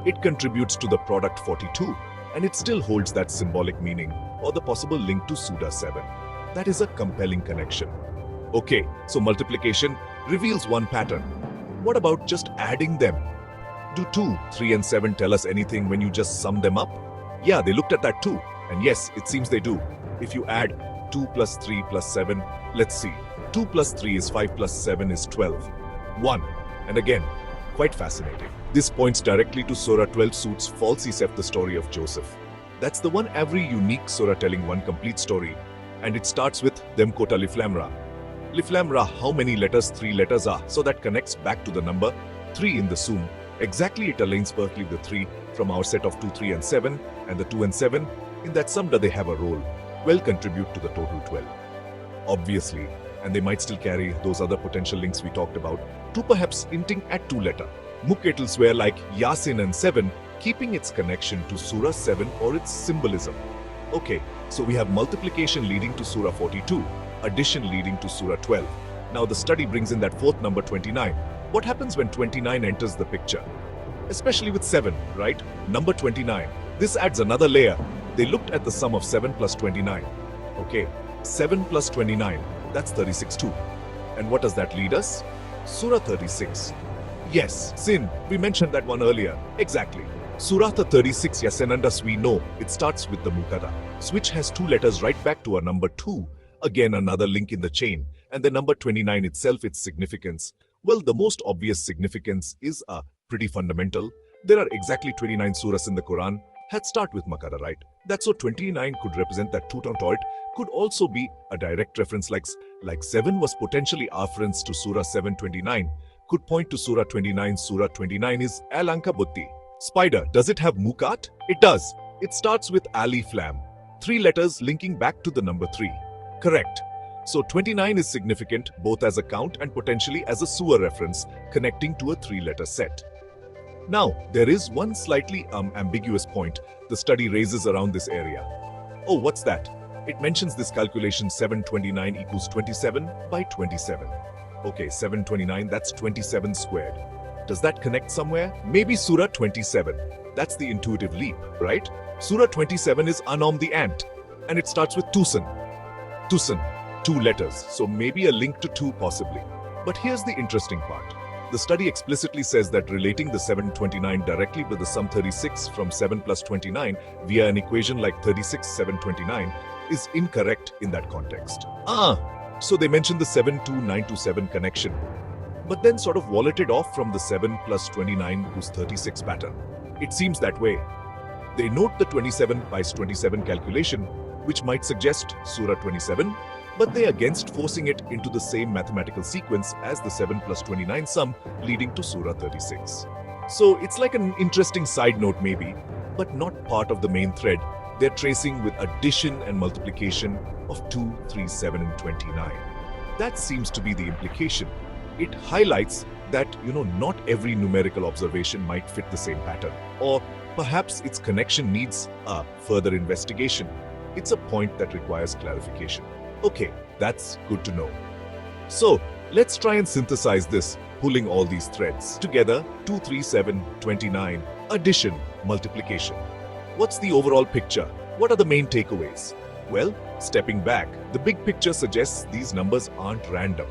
it contributes to the product 42, and it still holds that symbolic meaning or the possible link to Surah 7. That is a compelling connection. Okay, so multiplication reveals one pattern. What about just adding them? Do 2, 3 and 7 tell us anything when you just sum them up? Yeah, they looked at that too. And yes, it seems they do. If you add 2 plus 3 plus 7, let's see. 2 plus 3 is 5 plus 7 is 12. 1. And again, quite fascinating. This points directly to Surah 12 suits falsely the story of Joseph. That's the one every unique surah telling one complete story. And it starts with Dem Kota Lif Lam Ra. Lif Lam Ra, how many letters? 3 letters are. So that connects back to the number 3 in the Sum. Exactly, it aligns perfectly the 3 from our set of 2, 3 and 7, and the 2 and 7. In that sum, do they have a role? Well, contribute to the total 12. Obviously, and they might still carry those other potential links we talked about to perhaps hinting at 2 letter. Muketl swear like Yasin and 7, keeping its connection to Surah 7 or its symbolism. Okay, so we have multiplication leading to Surah 42, addition leading to Surah 12. Now the study brings in that fourth number 29. What happens when 29 enters the picture? Especially with 7, right? Number 29. This adds another layer. They looked at the sum of 7 plus 29. Okay, 7 plus 29, that's 36 too. And what does that lead us? Surah 36. Yes, Sin, we mentioned that one earlier. Exactly. Surah 36 Yasenandas, we know it starts with the Mukada, which has 2 letters right back to our number 2. Again, another link in the chain. And the number 29 itself, its significance. Well, the most obvious significance is pretty fundamental. There are exactly 29 surahs in the Quran that start with Makara, right? That's what 29 could represent. That Tutantoid could also be a direct reference like 7 was potentially reference to Surah 729, could point to Surah 29. Surah 29 is Al-Ankabuti. Spider, does it have Mukat? It does. It starts with Alif Lam. 3 letters linking back to the number 3. Correct. So 29 is significant both as a count and potentially as a surah reference connecting to a 3-letter set. Now, there is one slightly ambiguous point the study raises around this area. Oh, what's that? It mentions this calculation 729 equals 27 by 27. Okay, 729, that's 27 squared. Does that connect somewhere? Maybe Surah 27. That's the intuitive leap, right? Surah 27 is Anom the ant, and it starts with Tusan. Tusan, 2 letters, so maybe a link to 2 possibly. But here's the interesting part. The study explicitly says that relating the 729 directly with the sum 36 from 7 plus 29 via an equation like 36 729 is incorrect in that context. So they mentioned the 72927 connection, but then sort of walleted off from the 7 plus 29 whose 36 pattern. It seems that way. They note the 27 by 27 calculation, which might suggest Surah 27, but they against forcing it into the same mathematical sequence as the 7 plus 29 sum leading to Surah 36. So it's like an interesting side note maybe, but not part of the main thread. They're tracing with addition and multiplication of 2, 3, 7 and 29. That seems to be the implication. It highlights that, not every numerical observation might fit the same pattern, or perhaps its connection needs a further investigation. It's a point that requires clarification. Okay, that's good to know. So, let's try and synthesize this, pulling all these threads together. 2, 3, 7, 29, addition, multiplication. What's the overall picture? What are the main takeaways? Well, stepping back, the big picture suggests these numbers aren't random.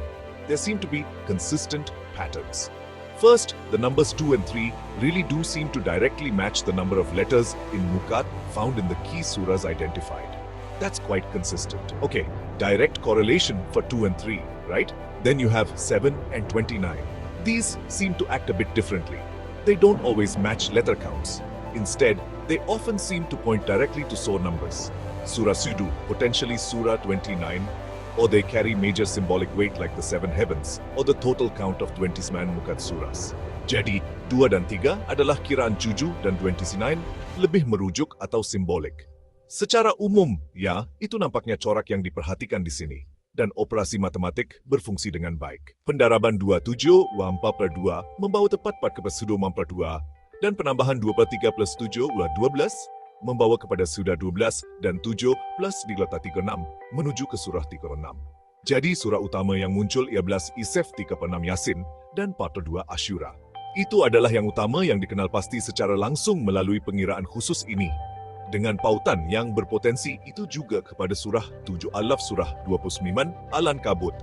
There seem to be consistent patterns. First, the numbers 2 and 3 really do seem to directly match the number of letters in Mukat found in the key surahs identified. That's quite consistent. Okay, direct correlation for 2 and 3, right? Then you have 7 and 29. These seem to act a bit differently. They don't always match letter counts. Instead, they often seem to point directly to surah numbers. Surah Sudu, potentially Surah 29, or they carry major symbolic weight like the 7 heavens, or the total count of 29 Mukat Surahs. Jadi, 2 dan 3 adalah kiraan 7 dan 29 lebih merujuk atau simbolik. Secara umum, ya, itu nampaknya corak yang diperhatikan di sini. Dan operasi matematik berfungsi dengan baik. Pendaraban 27 4/2 membawa tepat pada Sudah 4/2, dan penambahan 2/3 plus 7 12 membawa kepada Sudah 12 dan 7 plus dilota 36 menuju ke surah 36. Jadi surah utama yang muncul ialah Isef 36 Yasin dan 42 Asyura. Itu adalah yang utama yang dikenal pasti secara langsung melalui pengiraan khusus ini. Dengan pautan yang berpotensi itu juga kepada surah 7 Alaf, surah 29 Al-Ankabut,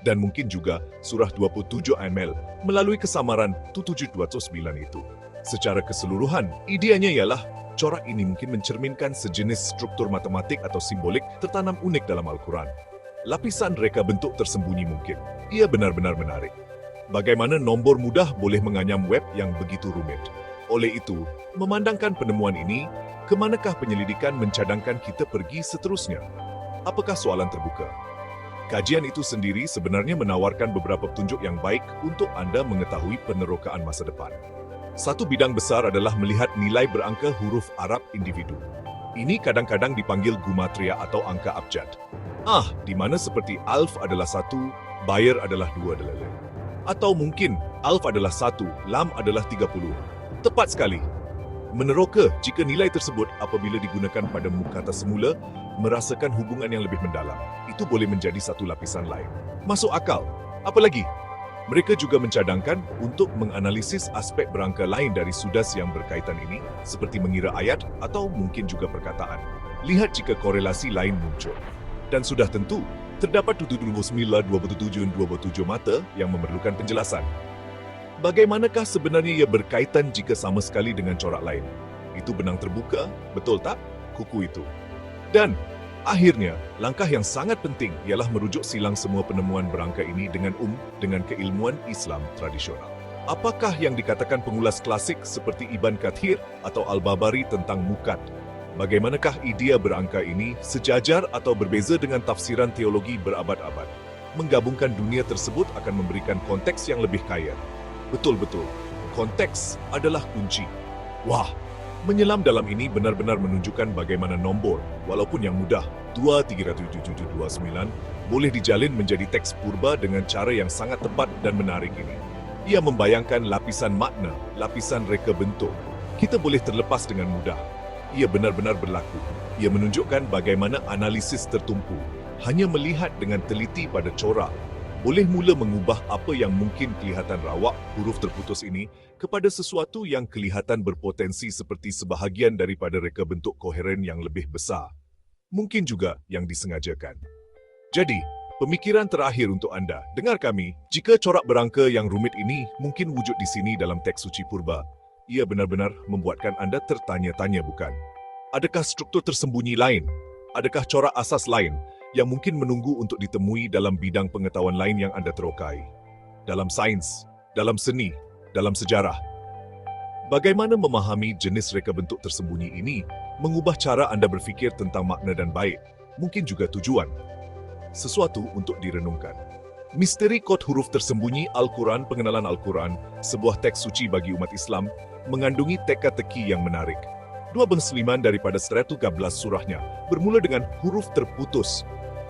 dan mungkin juga surah 27 Al-Mel melalui kesamaran 729 itu. Secara keseluruhan, ideanya ialah corak ini mungkin mencerminkan sejenis struktur matematik atau simbolik tertanam unik dalam Al-Quran. Lapisan reka bentuk tersembunyi mungkin. Ia benar-benar menarik. Bagaimana nombor mudah boleh menganyam web yang begitu rumit. Oleh itu, memandangkan penemuan ini, kemanakah penyelidikan mencadangkan kita pergi seterusnya? Apakah soalan terbuka? Kajian itu sendiri sebenarnya menawarkan beberapa petunjuk yang baik untuk Anda mengetahui penerokaan masa depan. Satu bidang besar adalah melihat nilai berangka huruf Arab individu. Ini kadang-kadang dipanggil gumatria atau angka abjad. Di mana seperti alf adalah 1, bayer adalah 2 delele. Atau mungkin alf adalah 1, lam adalah 30. Tepat sekali. Meneroka jika nilai tersebut apabila digunakan pada mukata semula merasakan hubungan yang lebih mendalam. Itu boleh menjadi satu lapisan lain. Masuk akal. Apalagi, mereka juga mencadangkan untuk menganalisis aspek berangka lain dari sudas yang berkaitan ini, seperti mengira ayat atau mungkin juga perkataan. Lihat jika korelasi lain muncul. Dan sudah tentu, terdapat 29, 27 dan 27 mata yang memerlukan penjelasan. Bagaimanakah sebenarnya ia berkaitan jika sama sekali dengan corak lain? Itu benang terbuka, betul tak? Kuku itu. Dan akhirnya, langkah yang sangat penting ialah merujuk silang semua penemuan berangka ini dengan keilmuan Islam tradisional. Apakah yang dikatakan pengulas klasik seperti Ibn Kathir atau Al-Babari tentang Mukat? Bagaimanakah idea berangka ini sejajar atau berbeza dengan tafsiran teologi berabad-abad? Menggabungkan dunia tersebut akan memberikan konteks yang lebih kaya. Betul-betul, konteks adalah kunci. Wah! Menyelam dalam ini benar-benar menunjukkan bagaimana nombor, walaupun yang mudah, 2377729, boleh dijalin menjadi teks purba dengan cara yang sangat tepat dan menarik ini. Ia membayangkan lapisan makna, lapisan reka bentuk. Kita boleh terlepas dengan mudah. Ia benar-benar berlaku. Ia menunjukkan bagaimana analisis tertumpu. Hanya melihat dengan teliti pada corak, boleh mula mengubah apa yang mungkin kelihatan rawak huruf terputus ini kepada sesuatu yang kelihatan berpotensi seperti sebahagian daripada reka bentuk koheren yang lebih besar. Mungkin juga yang disengajakan. Jadi, pemikiran terakhir untuk anda, dengar kami, jika corak berangka yang rumit ini mungkin wujud di sini dalam teks suci purba, ia benar-benar membuatkan anda tertanya-tanya, bukan? Adakah struktur tersembunyi lain? Adakah corak asas lain yang mungkin menunggu untuk ditemui dalam bidang pengetahuan lain yang anda terokai? Dalam sains, dalam seni, dalam sejarah. Bagaimana memahami jenis reka bentuk tersembunyi ini mengubah cara anda berfikir tentang makna dan baik, mungkin juga tujuan. Sesuatu untuk direnungkan. Misteri kod huruf tersembunyi Al-Quran, pengenalan Al-Quran, sebuah teks suci bagi umat Islam, mengandungi teka-teki yang menarik. 12 daripada 113 surahnya bermula dengan huruf terputus.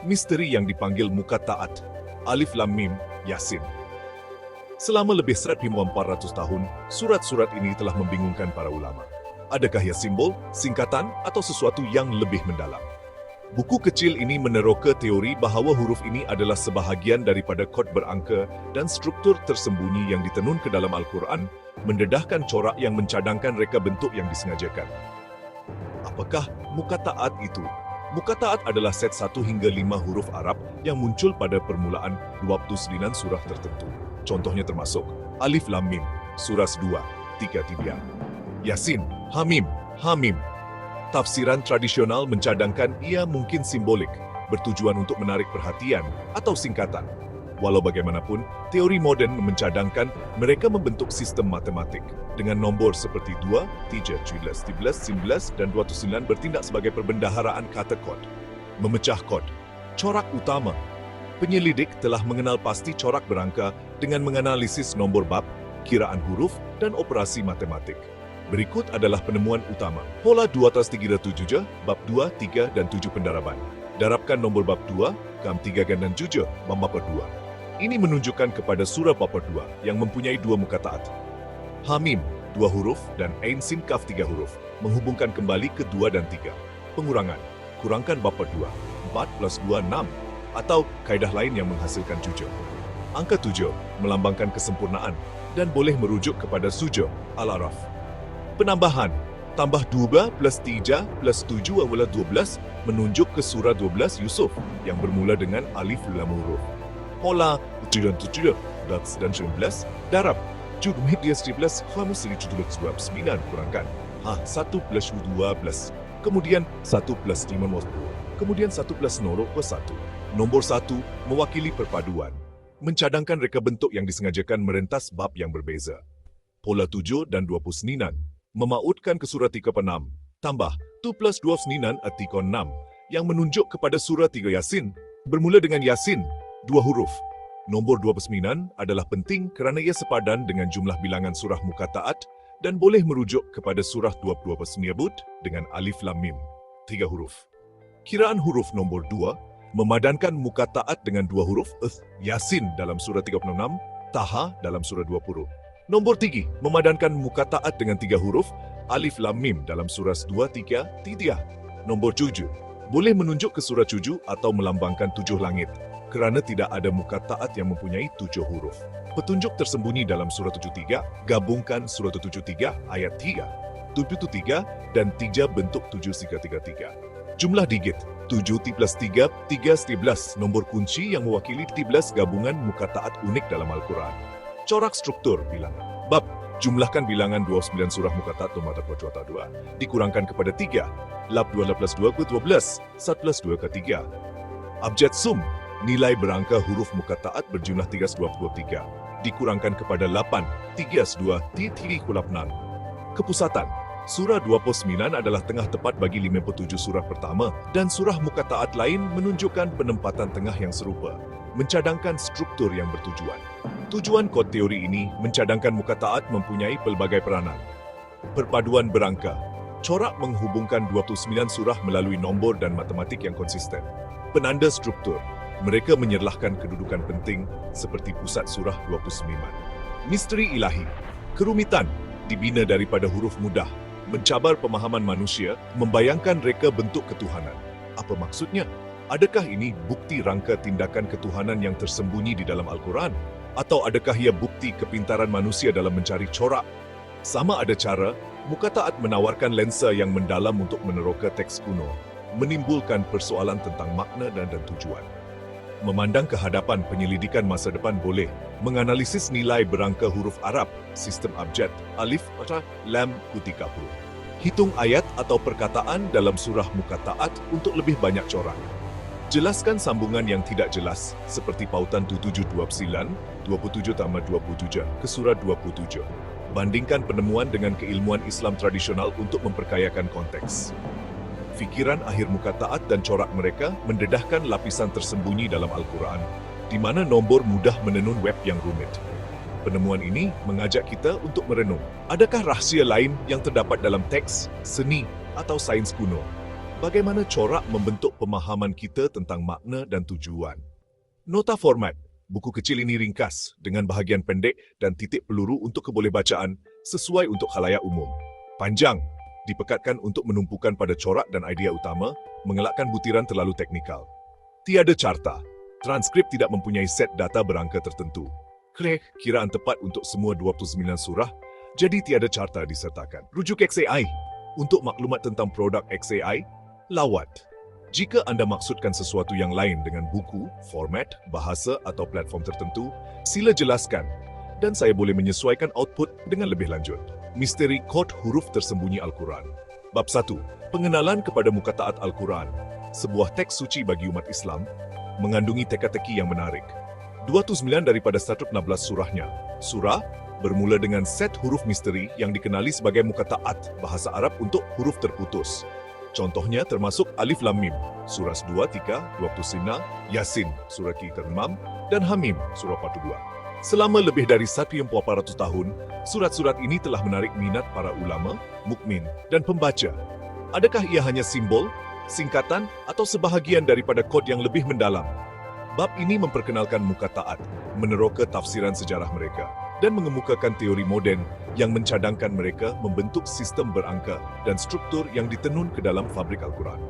Misteri yang dipanggil Muqatta'at, Alif Lam Mim, Yasin. Selama lebih 1400 tahun, surat-surat ini telah membingungkan para ulama. Adakah ia simbol, singkatan, atau sesuatu yang lebih mendalam? Buku kecil ini meneroka teori bahawa huruf ini adalah sebahagian daripada kod berangka dan struktur tersembunyi yang ditenun ke dalam Al-Quran, mendedahkan corak yang mencadangkan reka bentuk yang disengajakan. Apakah Muqatta'at itu? Muqatta'at adalah set 1 hingga 5 huruf Arab yang muncul pada permulaan 29 surah tertentu. Contohnya termasuk Alif Lam Mim, Surah 2, 3 Tibia. Yasin, Hamim, Hamim. Tafsiran tradisional mencadangkan ia mungkin simbolik, bertujuan untuk menarik perhatian atau singkatan. Walau bagaimanapun, teori moden mencadangkan mereka membentuk sistem matematik dengan nombor seperti 2, 3, 17, 19, dan 29 bertindak sebagai perbendaharaan kata kod. Memecah kod. Corak utama. Penyelidik telah mengenal pasti corak berangka dengan menganalisis nombor bab, kiraan huruf, dan operasi matematik. Berikut adalah penemuan utama. Pola 2 atas 3 7, bab 2, 3, dan 7 pendaraban. Darabkan nombor bab 2, gam 3 dan 7, bab 2. Ini menunjukkan kepada surah bab 2 yang mempunyai 2 muka taat. Hamim, 2 huruf, dan Ain Sin Kaf 3 huruf, menghubungkan kembali ke 2 dan 3. Pengurangan, kurangkan bab 2, 4 plus 2, 6, atau kaedah lain yang menghasilkan 7. Angka 7 melambangkan kesempurnaan dan boleh merujuk kepada Sujo, Al-Araf. Penambahan, tambah 2 plus 3 plus 7 adalah 12, menunjuk ke surah 12 Yusuf yang bermula dengan Alif Lam huruf. Pola 7 dan 19, darab. Juga media 17, Hamus 17 kurangkan. 1 plus 12, kemudian 1 plus 5 kemudian 1 plus 0 ke 1. Nombor 1 mewakili perpaduan, mencadangkan reka bentuk yang disengajakan merentas bab yang berbeza. Pola 7 dan 29 memautkan ke surah 36, tambah 2 plus 29 artikon 6, yang menunjuk kepada surah 3 Yasin, bermula dengan Yasin, 2 huruf. Nombor 29 adalah penting kerana ia sepadan dengan jumlah bilangan surah muka taat dan boleh merujuk kepada surah 20 tersebut dengan Alif Lam Mim, 3 huruf. Kiraan huruf nombor 2 memadankan muka taat dengan 2 huruf, Yasin dalam surah 36, Taha dalam surah 20. Nombor 3 memadankan muka taat dengan 3 huruf, Alif Lam Mim dalam surah 2, 3, Tidiah. Nombor 7 boleh menunjuk ke surah 7 atau melambangkan 7 langit, kerana tidak ada muka taat yang mempunyai 7 huruf. Petunjuk tersembunyi dalam surah 73, gabungkan surah 73 ayat 3, 73 dan 3 bentuk 7-3-3. Jumlah digit 7 plus 3, 3 11, nombor kunci yang mewakili 13 gabungan muka taat unik dalam Al-Quran. Corak struktur bilangan. Bab, jumlahkan bilangan 29 surah muka taat mata 2, dikurangkan kepada 3, lap 2 plus 2 ke 12, 1 plus 2 ke 3. Abjad sum, nilai berangka huruf muka taat berjumlah 323, dikurangkan kepada 8, 32, 36. Kepusatan, surah 29 adalah tengah tepat bagi 57 surah pertama dan surah muka taat lain menunjukkan penempatan tengah yang serupa, mencadangkan struktur yang bertujuan. Tujuan kod teori ini mencadangkan muka taat mempunyai pelbagai peranan. Perpaduan berangka, corak menghubungkan 29 surah melalui nombor dan matematik yang konsisten. Penanda struktur, mereka menyerlahkan kedudukan penting seperti pusat surah 29. Misteri ilahi, kerumitan, dibina daripada huruf mudah, mencabar pemahaman manusia, membayangkan reka bentuk ketuhanan. Apa maksudnya? Adakah ini bukti rangka tindakan ketuhanan yang tersembunyi di dalam Al-Quran? Atau adakah ia bukti kepintaran manusia dalam mencari corak? Sama ada cara, muka taat menawarkan lensa yang mendalam untuk meneroka teks kuno, menimbulkan persoalan tentang makna dan tujuan. Memandang ke hadapan penyelidikan masa depan boleh menganalisis nilai berangka huruf Arab, sistem abjad, alif, lam, putih kapur. Hitung ayat atau perkataan dalam surah muka taat untuk lebih banyak corak. Jelaskan sambungan yang tidak jelas, seperti pautan 729, 27-27 ke surah 27. Bandingkan penemuan dengan keilmuan Islam tradisional untuk memperkayakan konteks. Fikiran akhir muka taat dan corak mereka mendedahkan lapisan tersembunyi dalam Al-Quran, di mana nombor mudah menenun web yang rumit. Penemuan ini mengajak kita untuk merenung, adakah rahsia lain yang terdapat dalam teks, seni, atau sains kuno? Bagaimana corak membentuk pemahaman kita tentang makna dan tujuan? Nota format, buku kecil ini ringkas dengan bahagian pendek dan titik peluru untuk kebolehbacaan sesuai untuk khalayak umum. Panjang, dipekatkan untuk menumpukan pada corak dan idea utama, mengelakkan butiran terlalu teknikal. Tiada carta, transkrip tidak mempunyai set data berangka tertentu. Kiraan tepat untuk semua 29 surah, jadi tiada carta disertakan. Rujuk XAI, untuk maklumat tentang produk XAI, lawat Jika Anda maksudkan sesuatu yang lain dengan buku, format, bahasa atau platform tertentu, sila jelaskan dan saya boleh menyesuaikan output dengan lebih lanjut. Misteri kod huruf tersembunyi Al-Quran. Bab 1. Pengenalan kepada muka taat Al-Quran. Sebuah teks suci bagi umat Islam, mengandungi teka-teki yang menarik. 209 daripada 116 surahnya. Surah bermula dengan set huruf misteri yang dikenali sebagai muka taat bahasa Arab untuk huruf terputus. Contohnya termasuk Alif Lam Mim, surah 2, 3, 20 Sina, Yasin, surah ke-6, dan Hamim, surah 42. Selama lebih dari 1,400 tahun, surat-surat ini telah menarik minat para ulama, mukmin, dan pembaca. Adakah ia hanya simbol, singkatan, atau sebahagian daripada kod yang lebih mendalam? Bab ini memperkenalkan muka taat, meneroka tafsiran sejarah mereka, dan mengemukakan teori moden yang mencadangkan mereka membentuk sistem berangka dan struktur yang ditenun ke dalam fabrik Al-Quran.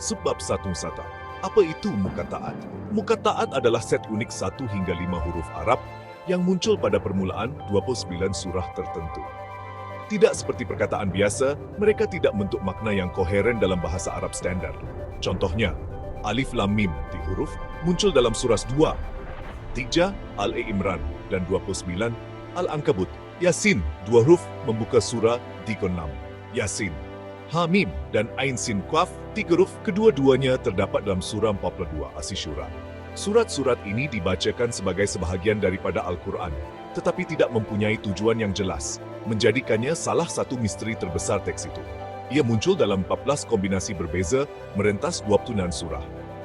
Subbab 1 Sata. Apa itu muka taat? Muka taat adalah set unik 1 hingga 5 huruf Arab yang muncul pada permulaan 29 surah tertentu. Tidak seperti perkataan biasa, mereka tidak membentuk makna yang koheren dalam bahasa Arab standar. Contohnya, Alif Lam Mim di huruf muncul dalam surah 2, 3 Al-Imran dan 29 Al-Ankabut. Yasin, 2 huruf membuka surah 36. Yasin. Hamim dan Ain Sin Qaf, 3 huruf kedua-duanya terdapat dalam surah 42 Asy-Syura. Surat-surat ini dibacakan sebagai sebahagian daripada Al-Quran, tetapi tidak mempunyai tujuan yang jelas, menjadikannya salah satu misteri terbesar teks itu. Ia muncul dalam 14 kombinasi berbeza, merentas 26 surah.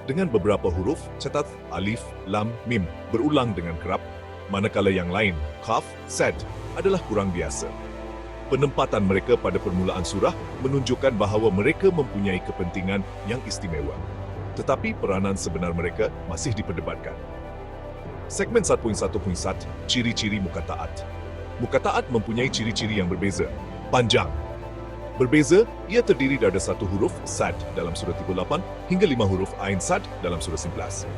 Dengan beberapa huruf, catat Alif, Lam, Mim, berulang dengan kerap, manakala yang lain, Qaf, Sad, adalah kurang biasa. Penempatan mereka pada permulaan surah menunjukkan bahawa mereka mempunyai kepentingan yang istimewa. Tetapi peranan sebenar mereka masih diperdebatkan. Segmen 1.1.1, ciri-ciri muka taat. Muka taat mempunyai ciri-ciri yang berbeza. Panjang. Berbeza, ia terdiri dari 1 huruf Sad dalam surah 38 hingga 5 huruf Ain Sad dalam surah 11.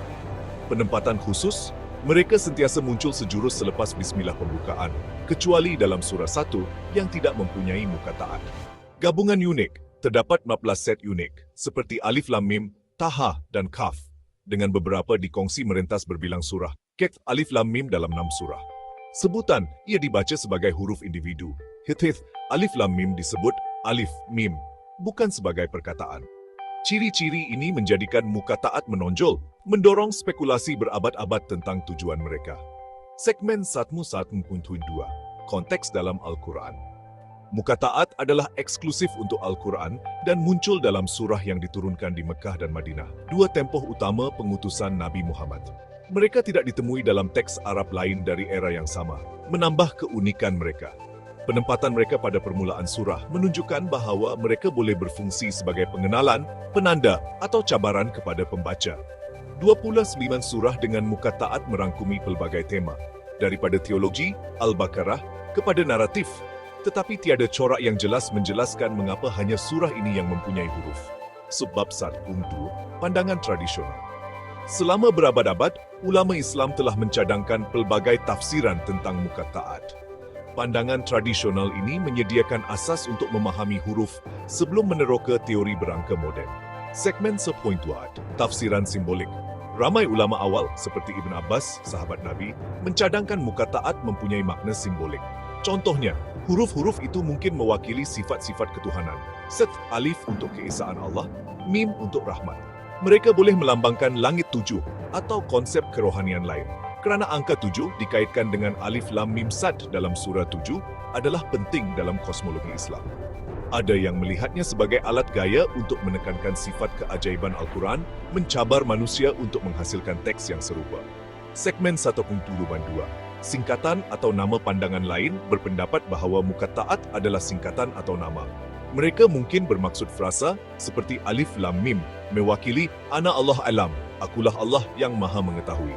Penempatan khusus, mereka sentiasa muncul sejurus selepas bismillah pembukaan, kecuali dalam surah 1 yang tidak mempunyai muka taat. Gabungan unik, terdapat 14 set unik, seperti Alif Lam Mim, Taha dan Kaf, dengan beberapa dikongsi merentas berbilang surah. Kek Alif Lam Mim dalam 6 surah. Sebutan, ia dibaca sebagai huruf individu. Hith Alif Lam Mim disebut Alif Mim, bukan sebagai perkataan. Ciri-ciri ini menjadikan muka taat menonjol, mendorong spekulasi berabad-abad tentang tujuan mereka. Segmen 1.1.2, konteks dalam Al-Quran. Muka taat adalah eksklusif untuk Al-Quran dan muncul dalam surah yang diturunkan di Mekah dan Madinah, 2 tempoh utama pengutusan Nabi Muhammad. Mereka tidak ditemui dalam teks Arab lain dari era yang sama, menambah keunikan mereka. Penempatan mereka pada permulaan surah menunjukkan bahawa mereka boleh berfungsi sebagai pengenalan, penanda atau cabaran kepada pembaca. 29 surah dengan muka taat merangkumi pelbagai tema, daripada teologi, Al-Baqarah, kepada naratif, tetapi tiada corak yang jelas menjelaskan mengapa hanya surah ini yang mempunyai huruf. Subbab 1.2, pandangan tradisional. Selama berabad-abad, ulama Islam telah mencadangkan pelbagai tafsiran tentang muka taat. Pandangan tradisional ini menyediakan asas untuk memahami huruf sebelum meneroka teori berangka moden. Segmen 10.2, tafsiran simbolik. Ramai ulama awal seperti Ibn Abbas, sahabat Nabi, mencadangkan muka taat mempunyai makna simbolik. Contohnya, huruf-huruf itu mungkin mewakili sifat-sifat ketuhanan. Set, Alif untuk keesaan Allah, Mim untuk rahmat. Mereka boleh melambangkan langit 7 atau konsep kerohanian lain. Kerana angka 7 dikaitkan dengan Alif Lam Mim Sad dalam surah 7 adalah penting dalam kosmologi Islam. Ada yang melihatnya sebagai alat gaya untuk menekankan sifat keajaiban Al-Quran, mencabar manusia untuk menghasilkan teks yang serupa. Segmen 1.2, singkatan atau nama pandangan lain berpendapat bahawa muka taat adalah singkatan atau nama. Mereka mungkin bermaksud frasa seperti Alif Lam Mim, mewakili Ana Allah Alam, akulah Allah yang maha mengetahui.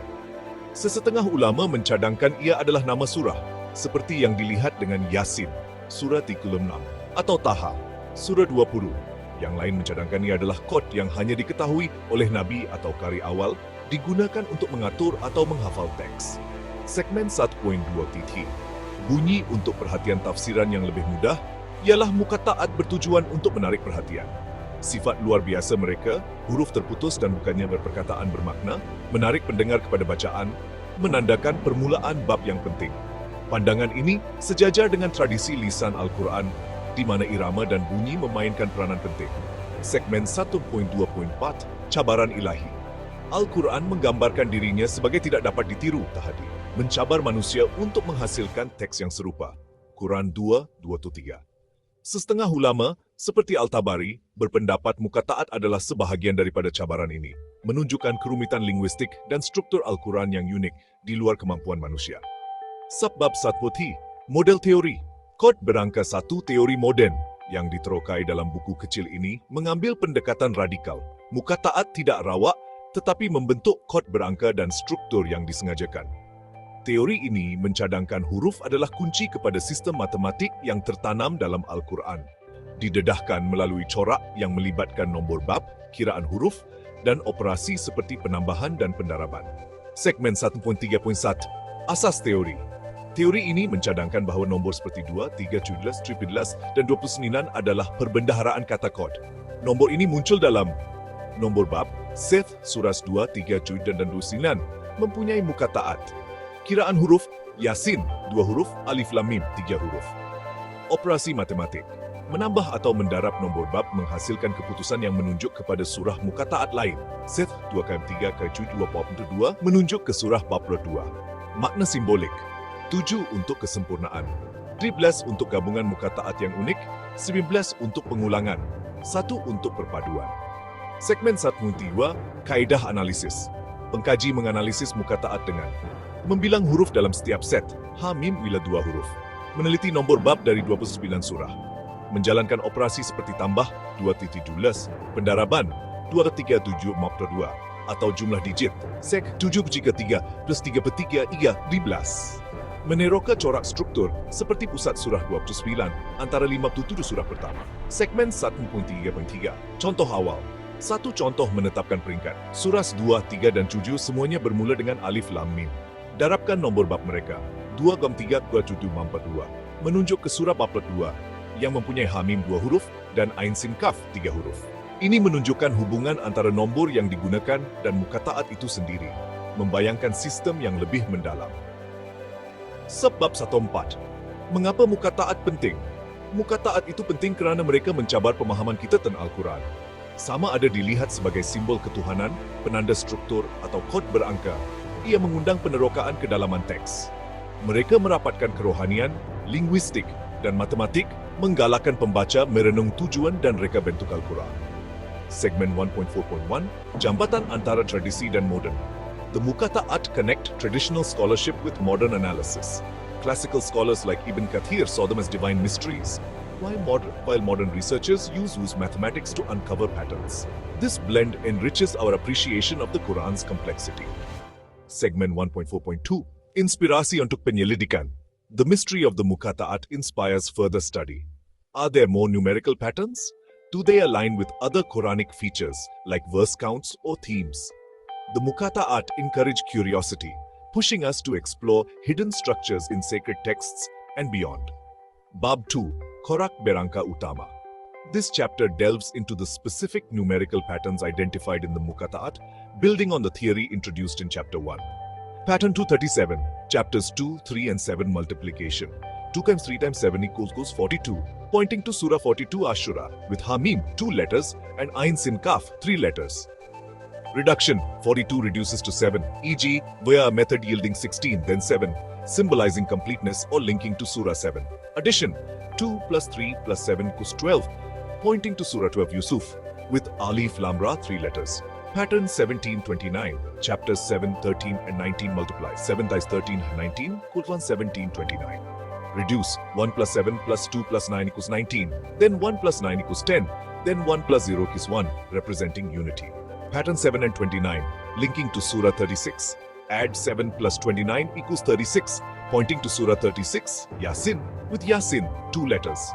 Sesetengah ulama mencadangkan ia adalah nama surah, seperti yang dilihat dengan Yasin, surah 36, atau Taha, surah 20. Yang lain mencadangkan ia adalah kod yang hanya diketahui oleh Nabi atau qari awal, digunakan untuk mengatur atau menghafal teks. Segmen 1.2, bunyi untuk perhatian tafsiran yang lebih mudah, ialah muka taat bertujuan untuk menarik perhatian. Sifat luar biasa mereka, huruf terputus dan bukannya berperkataan bermakna, menarik pendengar kepada bacaan, menandakan permulaan bab yang penting. Pandangan ini sejajar dengan tradisi lisan Al-Quran, di mana irama dan bunyi memainkan peranan penting. Segmen 1.2.4, Cabaran Ilahi. Al-Quran menggambarkan dirinya sebagai tidak dapat ditiru, tahadi, mencabar manusia untuk menghasilkan teks yang serupa. Quran 2:2-3. Setengah ulama, seperti Al-Tabari, berpendapat muka taat adalah sebahagian daripada cabaran ini, menunjukkan kerumitan linguistik dan struktur Al-Quran yang unik di luar kemampuan manusia. Subbab Satputih, model teori. Kod berangka satu teori moden yang diterokai dalam buku kecil ini mengambil pendekatan radikal. Muka taat tidak rawak, tetapi membentuk kod berangka dan struktur yang disengajakan. Teori ini mencadangkan huruf adalah kunci kepada sistem matematik yang tertanam dalam Al-Quran. Didedahkan melalui corak yang melibatkan nombor bab, kiraan huruf, dan operasi seperti penambahan dan pendaraban. Segmen 1.3.1, Asas Teori. Teori ini mencadangkan bahawa nombor seperti 2, 3, 17, 13, dan 29 adalah perbendaharaan kata kod. Nombor ini muncul dalam nombor bab, Seth, Suras 2, 3, 7, dan 29, mempunyai muka taat. Kiraan huruf, Yasin, 2 huruf, Alif Lam Mim, 3 huruf. Operasi matematik. Menambah atau mendarab nombor bab menghasilkan keputusan yang menunjuk kepada surah muka taat lain. Seth 2-3-7-2 menunjuk ke surah bab 2. Makna simbolik. 7 untuk kesempurnaan. 13 untuk gabungan muka taat yang unik. 19 untuk pengulangan. 1 untuk perpaduan. Segmen 1.2, Kaedah Analisis. Pengkaji menganalisis muka taat dengan membilang huruf dalam setiap set, Hamim wila 2 huruf. Meneliti nombor bab dari 29 surah. Menjalankan operasi seperti tambah 2-17, pendaraban 2-3-7-2, atau jumlah digit, sek 7-3 plus 3-3, 13. Meneroka corak struktur seperti pusat surah 29 antara 57 surah pertama. Segmen 1.3.3, Contoh awal. Satu contoh menetapkan peringkat. Suras 2, 3, dan 7 semuanya bermula dengan Alif Lam Mim. Darabkan nombor bab mereka, 2-3-7-4-2, menunjuk ke surah bab 2, yang mempunyai Hamim 2 huruf dan Ain Sin Kaf 3 huruf. Ini menunjukkan hubungan antara nombor yang digunakan dan muka taat itu sendiri, membayangkan sistem yang lebih mendalam. Sebab 1.4. Mengapa muka taat penting? Muka taat itu penting kerana mereka mencabar pemahaman kita tentang Al-Quran. Sama ada dilihat sebagai simbol ketuhanan, penanda struktur, atau kod berangka, ia mengundang penerokaan kedalaman teks. Mereka merapatkan kerohanian, linguistik, dan matematik, menggalakkan pembaca merenung tujuan dan reka bentuk Al-Quran. Segmen 1.4.1, Jambatan antara tradisi dan moden. The Muka Taat connect traditional scholarship with modern analysis. Classical scholars like Ibn Kathir saw them as divine mysteries, while modern researchers use mathematics to uncover patterns. This blend enriches our appreciation of the Quran's complexity. Segmen 1.4.2, Inspirasi untuk penyelidikan. The mystery of the Muka Taat inspires further study. Are there more numerical patterns? Do they align with other Quranic features like verse counts or themes? The Muka Taat encourage curiosity, pushing us to explore hidden structures in sacred texts and beyond. Bab 2, Korak Berangka Utama. This chapter delves into the specific numerical patterns identified in the Muka Taat, building on the theory introduced in Chapter 1. Pattern 237, Chapters 2, 3, and 7 multiplication. 2 times 3 times 7 equals 42, pointing to Surah 42 Ashura, with Hamim 2 letters and Ain Sin Kaf 3 letters. Reduction, 42 reduces to 7, e.g. via a method yielding 16, then 7, symbolizing completeness or linking to Surah 7. Addition, 2 plus 3 plus 7 equals 12, pointing to Surah 12 Yusuf, with Alif Lam Ra 3 letters. Pattern 1729, chapters 7, 13, and 19 multiply. 7 times 13, 19, equals 1729. Reduce, 1 plus 7 plus 2 plus 9 equals 19. Then 1 plus 9 equals 10. Then 1 plus 0 equals 1, representing unity. Pattern 7 and 29, linking to Surah 36. Add 7 plus 29 equals 36, pointing to Surah 36, Yasin, with Yasin, 2 letters.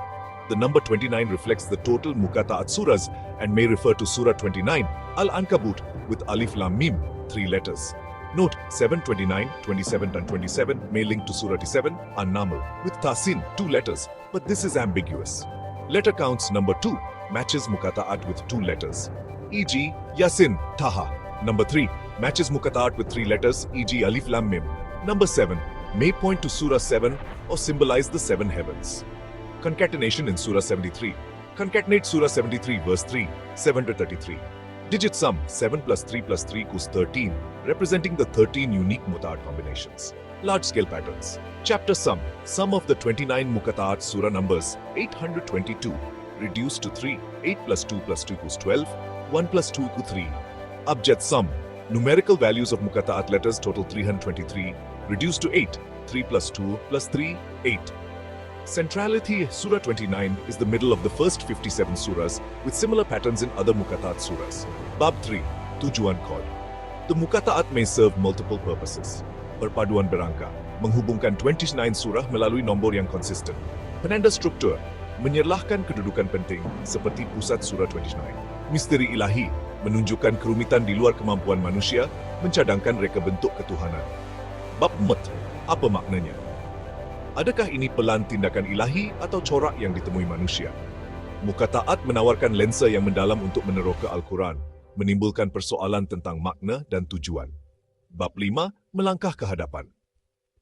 The number 29 reflects the total Muka Taat surahs and may refer to Surah 29, Al-Ankabut, with Alif Lam Mim, 3 letters. Note, 7, 29, 27 and 27 may link to Surah 7, An-Naml, with Tasin, 2 letters, but this is ambiguous. Letter counts number 2 matches Muqatta'at with 2 letters, e.g. Yasin, Taha. Number 3 matches Muqatta'at with 3 letters, e.g. Alif Lam Mim. Number 7 may point to Surah 7 or symbolize the 7 heavens. Concatenation in Surah 73. Concatenate Surah 73 verse 3, 7 to 33. Digit sum 7 plus 3 plus 3 equals 13, representing the 13 unique Muqatta'at combinations. Large-scale patterns. Chapter sum of the 29 Muqatta'at surah numbers 822 reduced to 3, 8 plus 2 plus 2 equals 12, 1 plus 2 equals 3. Abjad sum. Numerical values of Muqatta'at letters total 323 reduced to 8, 3 plus 2 plus 3, 8. Centrality. Surah 29 is the middle of the first 57 surahs with similar patterns in other Muqatta'at surahs. Bab 3. Tujuan Chord. The Muqatta'at may serve multiple purposes. Perpaduan berangka, menghubungkan 29 surah melalui nombor yang konsisten. Penanda struktur, menyerlahkan kedudukan penting seperti pusat surah 29. Misteri ilahi, menunjukkan kerumitan di luar kemampuan manusia, mencadangkan reka bentuk ketuhanan. Bab 4. Apa maknanya? Adakah ini pelan tindakan ilahi atau corak yang ditemui manusia? Muqatta'at menawarkan lensa yang mendalam untuk meneroka Al-Quran, menimbulkan persoalan tentang makna dan tujuan. Bab 5. Melangkah ke hadapan.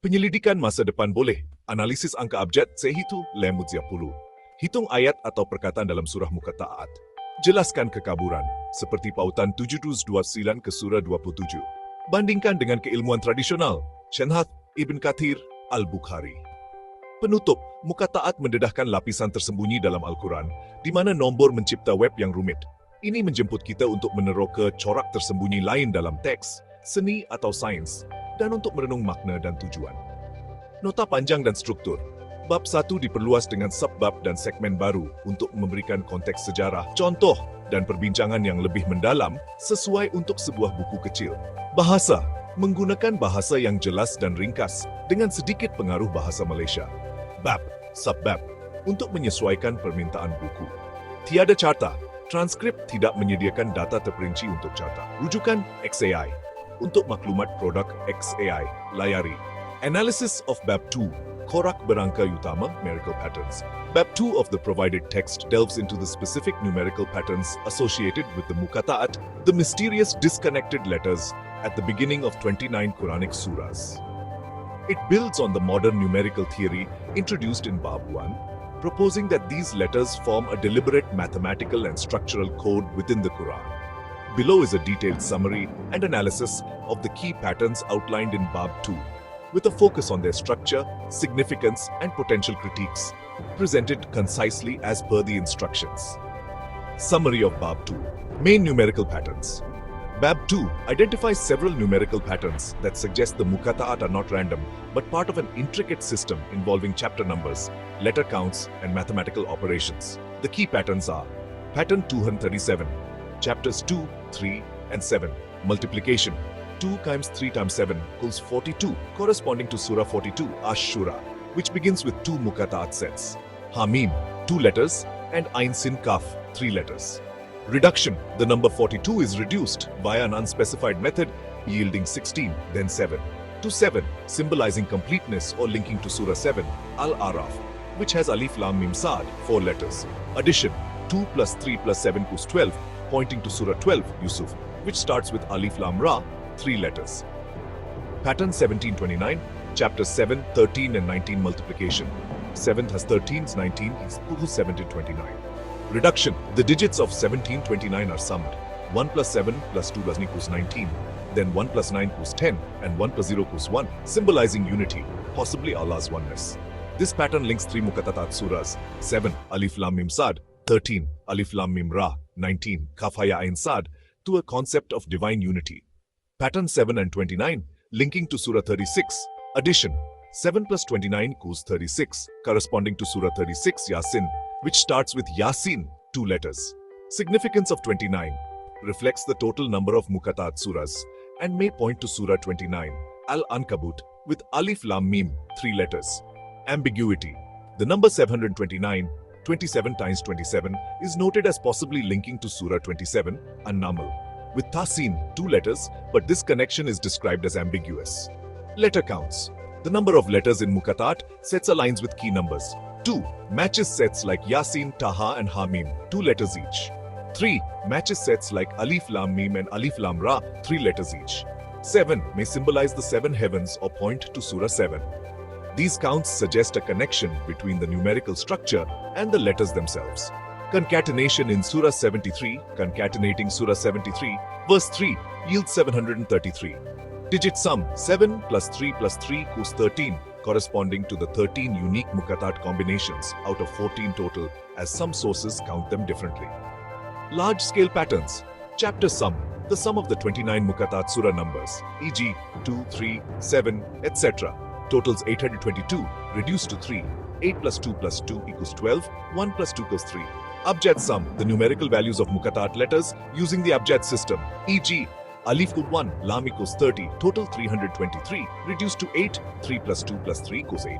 Penyelidikan masa depan boleh. Analisis angka abjad sehitu lemud 10. Hitung ayat atau perkataan dalam surah Muqatta'at. Jelaskan kekaburan, seperti pautan 729 ke surah 27. Bandingkan dengan keilmuan tradisional. Shenhath, Ibn Kathir, Al-Bukhari. Penutup, Muqatta'at mendedahkan lapisan tersembunyi dalam Al-Quran, di mana nombor mencipta web yang rumit. Ini menjemput kita untuk meneroka corak tersembunyi lain dalam teks, seni atau sains, dan untuk merenung makna dan tujuan. Nota panjang dan struktur. Bab 1 diperluas dengan subbab dan segmen baru untuk memberikan konteks sejarah, contoh, dan perbincangan yang lebih mendalam sesuai untuk sebuah buku kecil. Bahasa. Menggunakan bahasa yang jelas dan ringkas dengan sedikit pengaruh bahasa Malaysia. Bab, subbab, untuk menyesuaikan permintaan buku. Tiada carta. Transkrip tidak menyediakan data terperinci untuk carta. Rujukan XAI. Untuk maklumat produk XAI, layari. Analysis of Bab 2. Korak berangka utama, numerical patterns. Bab 2 of the provided text delves into the specific numerical patterns associated with the Muqatta'at, the mysterious disconnected letters at the beginning of 29 Quranic surahs. It builds on the modern numerical theory introduced in Bab 1, proposing that these letters form a deliberate mathematical and structural code within the Quran. Below is a detailed summary and analysis of the key patterns outlined in Bab 2, with a focus on their structure, significance, and potential critiques, presented concisely as per the instructions. Summary of Bab 2. Main numerical patterns. Bab 2 identifies several numerical patterns that suggest the Muqatta'at are not random, but part of an intricate system involving chapter numbers, letter counts, and mathematical operations. The key patterns are Pattern 237, chapters 2, 3, and 7. Multiplication. 2 times 3 times 7 equals 42, corresponding to Surah 42, Ash-Shura, which begins with 2 Muqatta'at sets. Hamim, 2 letters, and Ain Sin Kaf, 3 letters. Reduction. The number 42 is reduced via an unspecified method, yielding 16, then 7. To 7, symbolizing completeness or linking to Surah 7, Al-Araf, which has Alif Lam Mim Sad, 4 letters. Addition. 2 plus 3 plus 7 equals 12, pointing to Surah 12, Yusuf, which starts with Alif Lam Ra, 3 letters. Pattern 1729, chapters 7, 13 and 19 multiplication. 7th has 13s, 19 is equals 7 to 29. Reduction. The digits of 1729 are summed. 1 plus 7 plus 2 plus equals 19. Then 1 plus 9 equals 10 and 1 plus 0 equals 1, symbolizing unity, possibly Allah's oneness. This pattern links 3 Muqatta'at surahs, 7 Alif Lam Mim Sad, 13 Alif Lam Mim Ra, 19 Kaf Haya Ain Sad, to a concept of divine unity. Pattern 7 and 29, linking to Surah 36. Addition. 7 plus 29 equals 36, corresponding to Surah 36 Yasin, which starts with Yasin, 2 letters. Significance of 29 reflects the total number of Muqatta'at surahs and may point to Surah 29, Al-Ankabut, with Alif Lam Mim, 3 letters. Ambiguity. The number 729, 27 times 27, is noted as possibly linking to Surah 27, An-Naml, with Tasin, 2 letters, but this connection is described as ambiguous. Letter counts. The number of letters in Muqatta'at sets aligns with key numbers. 2. Matches sets like Yasin, Taha and Hamim, 2 letters each. 3. Matches sets like Alif Lam Mim and Alif Lam Ra, 3 letters each. 7. May symbolize the 7 heavens or point to Surah 7. These counts suggest a connection between the numerical structure and the letters themselves. Concatenation in Surah 73, concatenating Surah 73, verse 3, yields 733. Digit sum 7 plus 3 plus 3 equals 13, corresponding to the 13 unique Muqattat combinations out of 14 total, as some sources count them differently. Large-scale patterns. Chapter sum, the sum of the 29 Muqattat surah numbers, e.g. 2, 3, 7, etc. Totals 822, reduced to 3. 8 plus 2 plus 2 equals 12, 1 plus 2 equals 3. Abjad sum, the numerical values of Muqattat letters using the Abjad system, e.g. Alif equals 1, Lam equals 30, total 323, reduced to 8, 3 plus 2 plus 3 equals 8.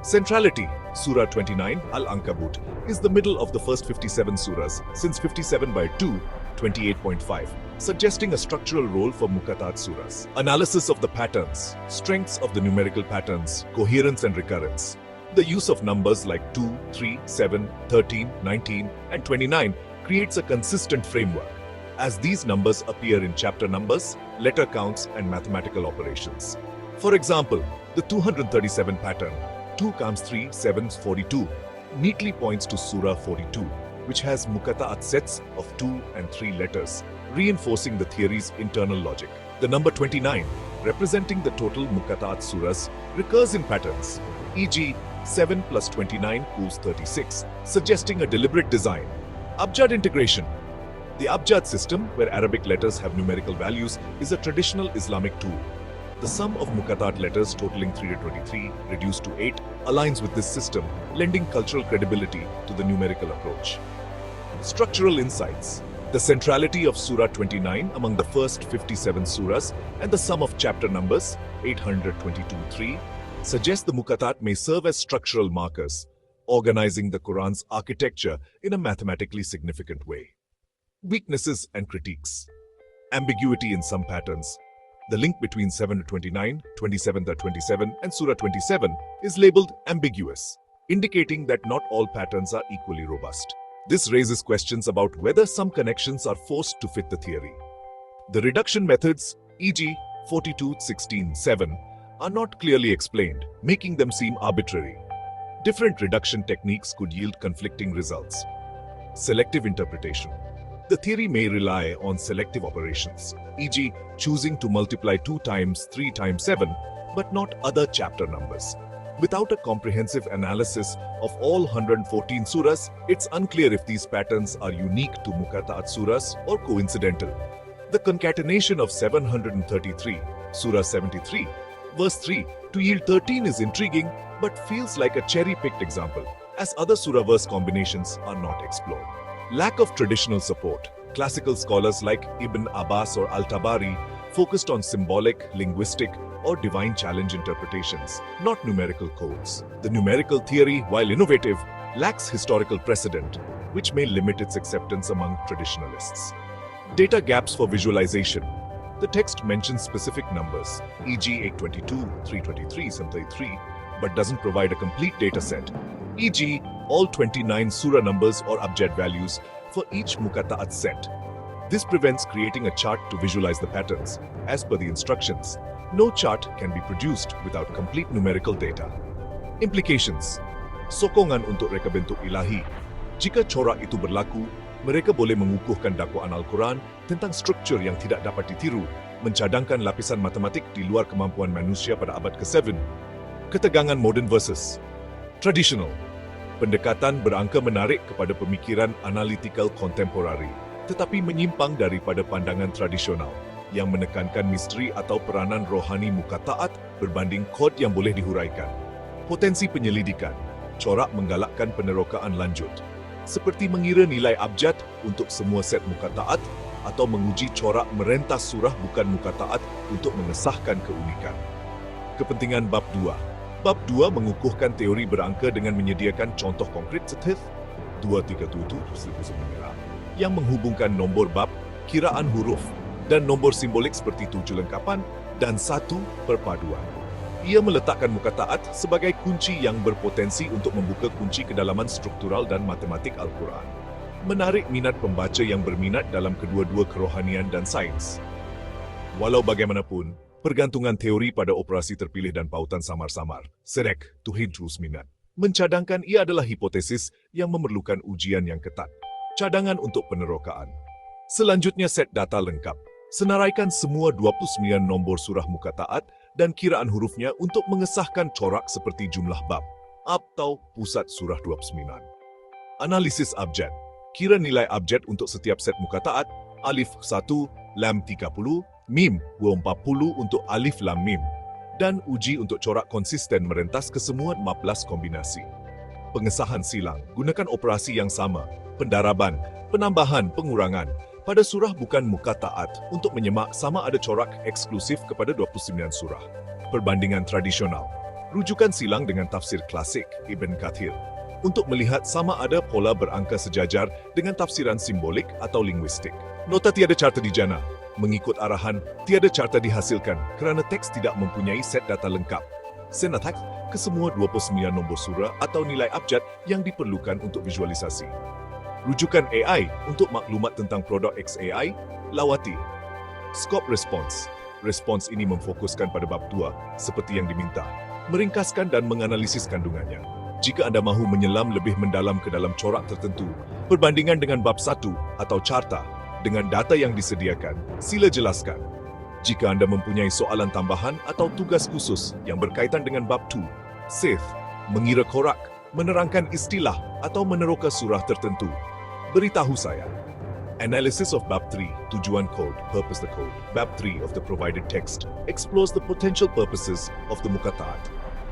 Centrality, Surah 29, Al-Ankabut, is the middle of the first 57 surahs, since 57 by 2, 28.5, suggesting a structural role for Muqattat surahs. Analysis of the patterns, strengths of the numerical patterns, coherence and recurrence. The use of numbers like 2, 3, 7, 13, 19, and 29 creates a consistent framework, as these numbers appear in chapter numbers, letter counts, and mathematical operations. For example, the 237 pattern, 2 comes 3, 7, 42, neatly points to Surah 42, which has Muqattat sets of 2 and 3 letters, reinforcing the theory's internal logic. The number 29, representing the total Muqattat surahs, recurs in patterns, e.g. 7 plus 29 equals 36, suggesting a deliberate design. Abjad integration. The Abjad system, where Arabic letters have numerical values, is a traditional Islamic tool. The sum of Muqattat letters totaling 323, reduced to 8, aligns with this system, lending cultural credibility to the numerical approach. Structural insights. The centrality of Surah 29 among the first 57 surahs and the sum of chapter numbers, 822-3, suggest the Muqattat may serve as structural markers, organizing the Quran's architecture in a mathematically significant way. Weaknesses and critiques. Ambiguity in some patterns. The link between 7-29, 27-27, and Surah 27 is labeled ambiguous, indicating that not all patterns are equally robust. This raises questions about whether some connections are forced to fit the theory. The reduction methods, e.g. 42, 16, 7, are not clearly explained, making them seem arbitrary. Different reduction techniques could yield conflicting results. Selective interpretation. The theory may rely on selective operations, e.g. choosing to multiply 2 times 3 times 7, but not other chapter numbers. Without a comprehensive analysis of all 114 surahs, it's unclear if these patterns are unique to Muqattat surahs or coincidental. The concatenation of 733, Surah 73, verse 3, to yield 13 is intriguing, but feels like a cherry-picked example, as other surah verse combinations are not explored. Lack of traditional support. Classical scholars like Ibn Abbas or Al-Tabari focused on symbolic, linguistic, or divine challenge interpretations, not numerical codes. The numerical theory, while innovative, lacks historical precedent, which may limit its acceptance among traditionalists. Data gaps for visualization. The text mentions specific numbers, e.g. 822, 323, 733, but doesn't provide a complete data set, e.g. all 29 surah numbers or abjad values for each Muqattat set. This prevents creating a chart to visualize the patterns. As per the instructions, no chart can be produced without complete numerical data. Implications. Sokongan untuk reka bentuk ilahi. Jika corak itu berlaku, mereka boleh mengukuhkan dakwaan Al-Quran tentang struktur yang tidak dapat ditiru, mencadangkan lapisan matematik di luar kemampuan manusia pada abad ke-7. Ketegangan modern versus traditional. Pendekatan berangka menarik kepada pemikiran analytical kontemporari, tetapi menyimpang daripada pandangan tradisional yang menekankan misteri atau peranan rohani Muqattat berbanding kod yang boleh dihuraikan. Potensi penyelidikan, corak menggalakkan penerokaan lanjut, seperti mengira nilai abjad untuk semua set Muqattat atau menguji corak merentas surah bukan Muqattat untuk mengesahkan keunikan. Kepentingan bab 2. Bab 2 mengukuhkan teori berangka dengan menyediakan contoh konkret seperti 237 yang menghubungkan nombor bab, kiraan huruf, dan nombor simbolik seperti 7 lengkapan dan 1 perpaduan. Ia meletakkan mukataat sebagai kunci yang berpotensi untuk membuka kunci kedalaman struktural dan matematik Al-Quran. Menarik minat pembaca yang berminat dalam kedua-dua kerohanian dan sains. Walau bagaimanapun, pergantungan teori pada operasi terpilih dan pautan samar-samar, Serek, Tuhid terus minat, mencadangkan ia adalah hipotesis yang memerlukan ujian yang ketat. Cadangan untuk penerokaan. Selanjutnya set data lengkap. Senaraikan semua 29 nombor surah mukataat dan kiraan hurufnya untuk mengesahkan corak seperti jumlah bab atau pusat surah 29. Analisis abjad. Kira nilai abjad untuk setiap set mukataat, alif 1, lam 30, mim 240 untuk alif lam mim, dan uji untuk corak konsisten merentas kesemua 14 kombinasi. Pengesahan silang, gunakan operasi yang sama, pendaraban, penambahan, pengurangan, pada surah bukan mukataat untuk menyemak sama ada corak eksklusif kepada 29 surah. Perbandingan tradisional. Rujukan silang dengan tafsir klasik Ibn Kathir untuk melihat sama ada pola berangka sejajar dengan tafsiran simbolik atau linguistik. Nota tiada carta dijana. Mengikut arahan, tiada carta dihasilkan kerana teks tidak mempunyai set data lengkap. Senatak ke semua 29 nombor surah atau nilai abjad yang diperlukan untuk visualisasi. Rujukan AI untuk maklumat tentang produk XAI, Lawati. Scope Response. Respons ini memfokuskan pada bab 2, seperti yang diminta. Meringkaskan dan menganalisis kandungannya. Jika anda mahu menyelam lebih mendalam ke dalam corak tertentu, perbandingan dengan bab 1 atau carta, dengan data yang disediakan, sila jelaskan. Jika anda mempunyai soalan tambahan atau tugas khusus yang berkaitan dengan bab 2, Sith, mengira korak, menerangkan istilah atau meneroka surah tertentu, beritahu saya. Analysis of Bab 3, Tujuan Code, Purpose the Code. Bab 3 of the provided text explores the potential purposes of the Mukataat,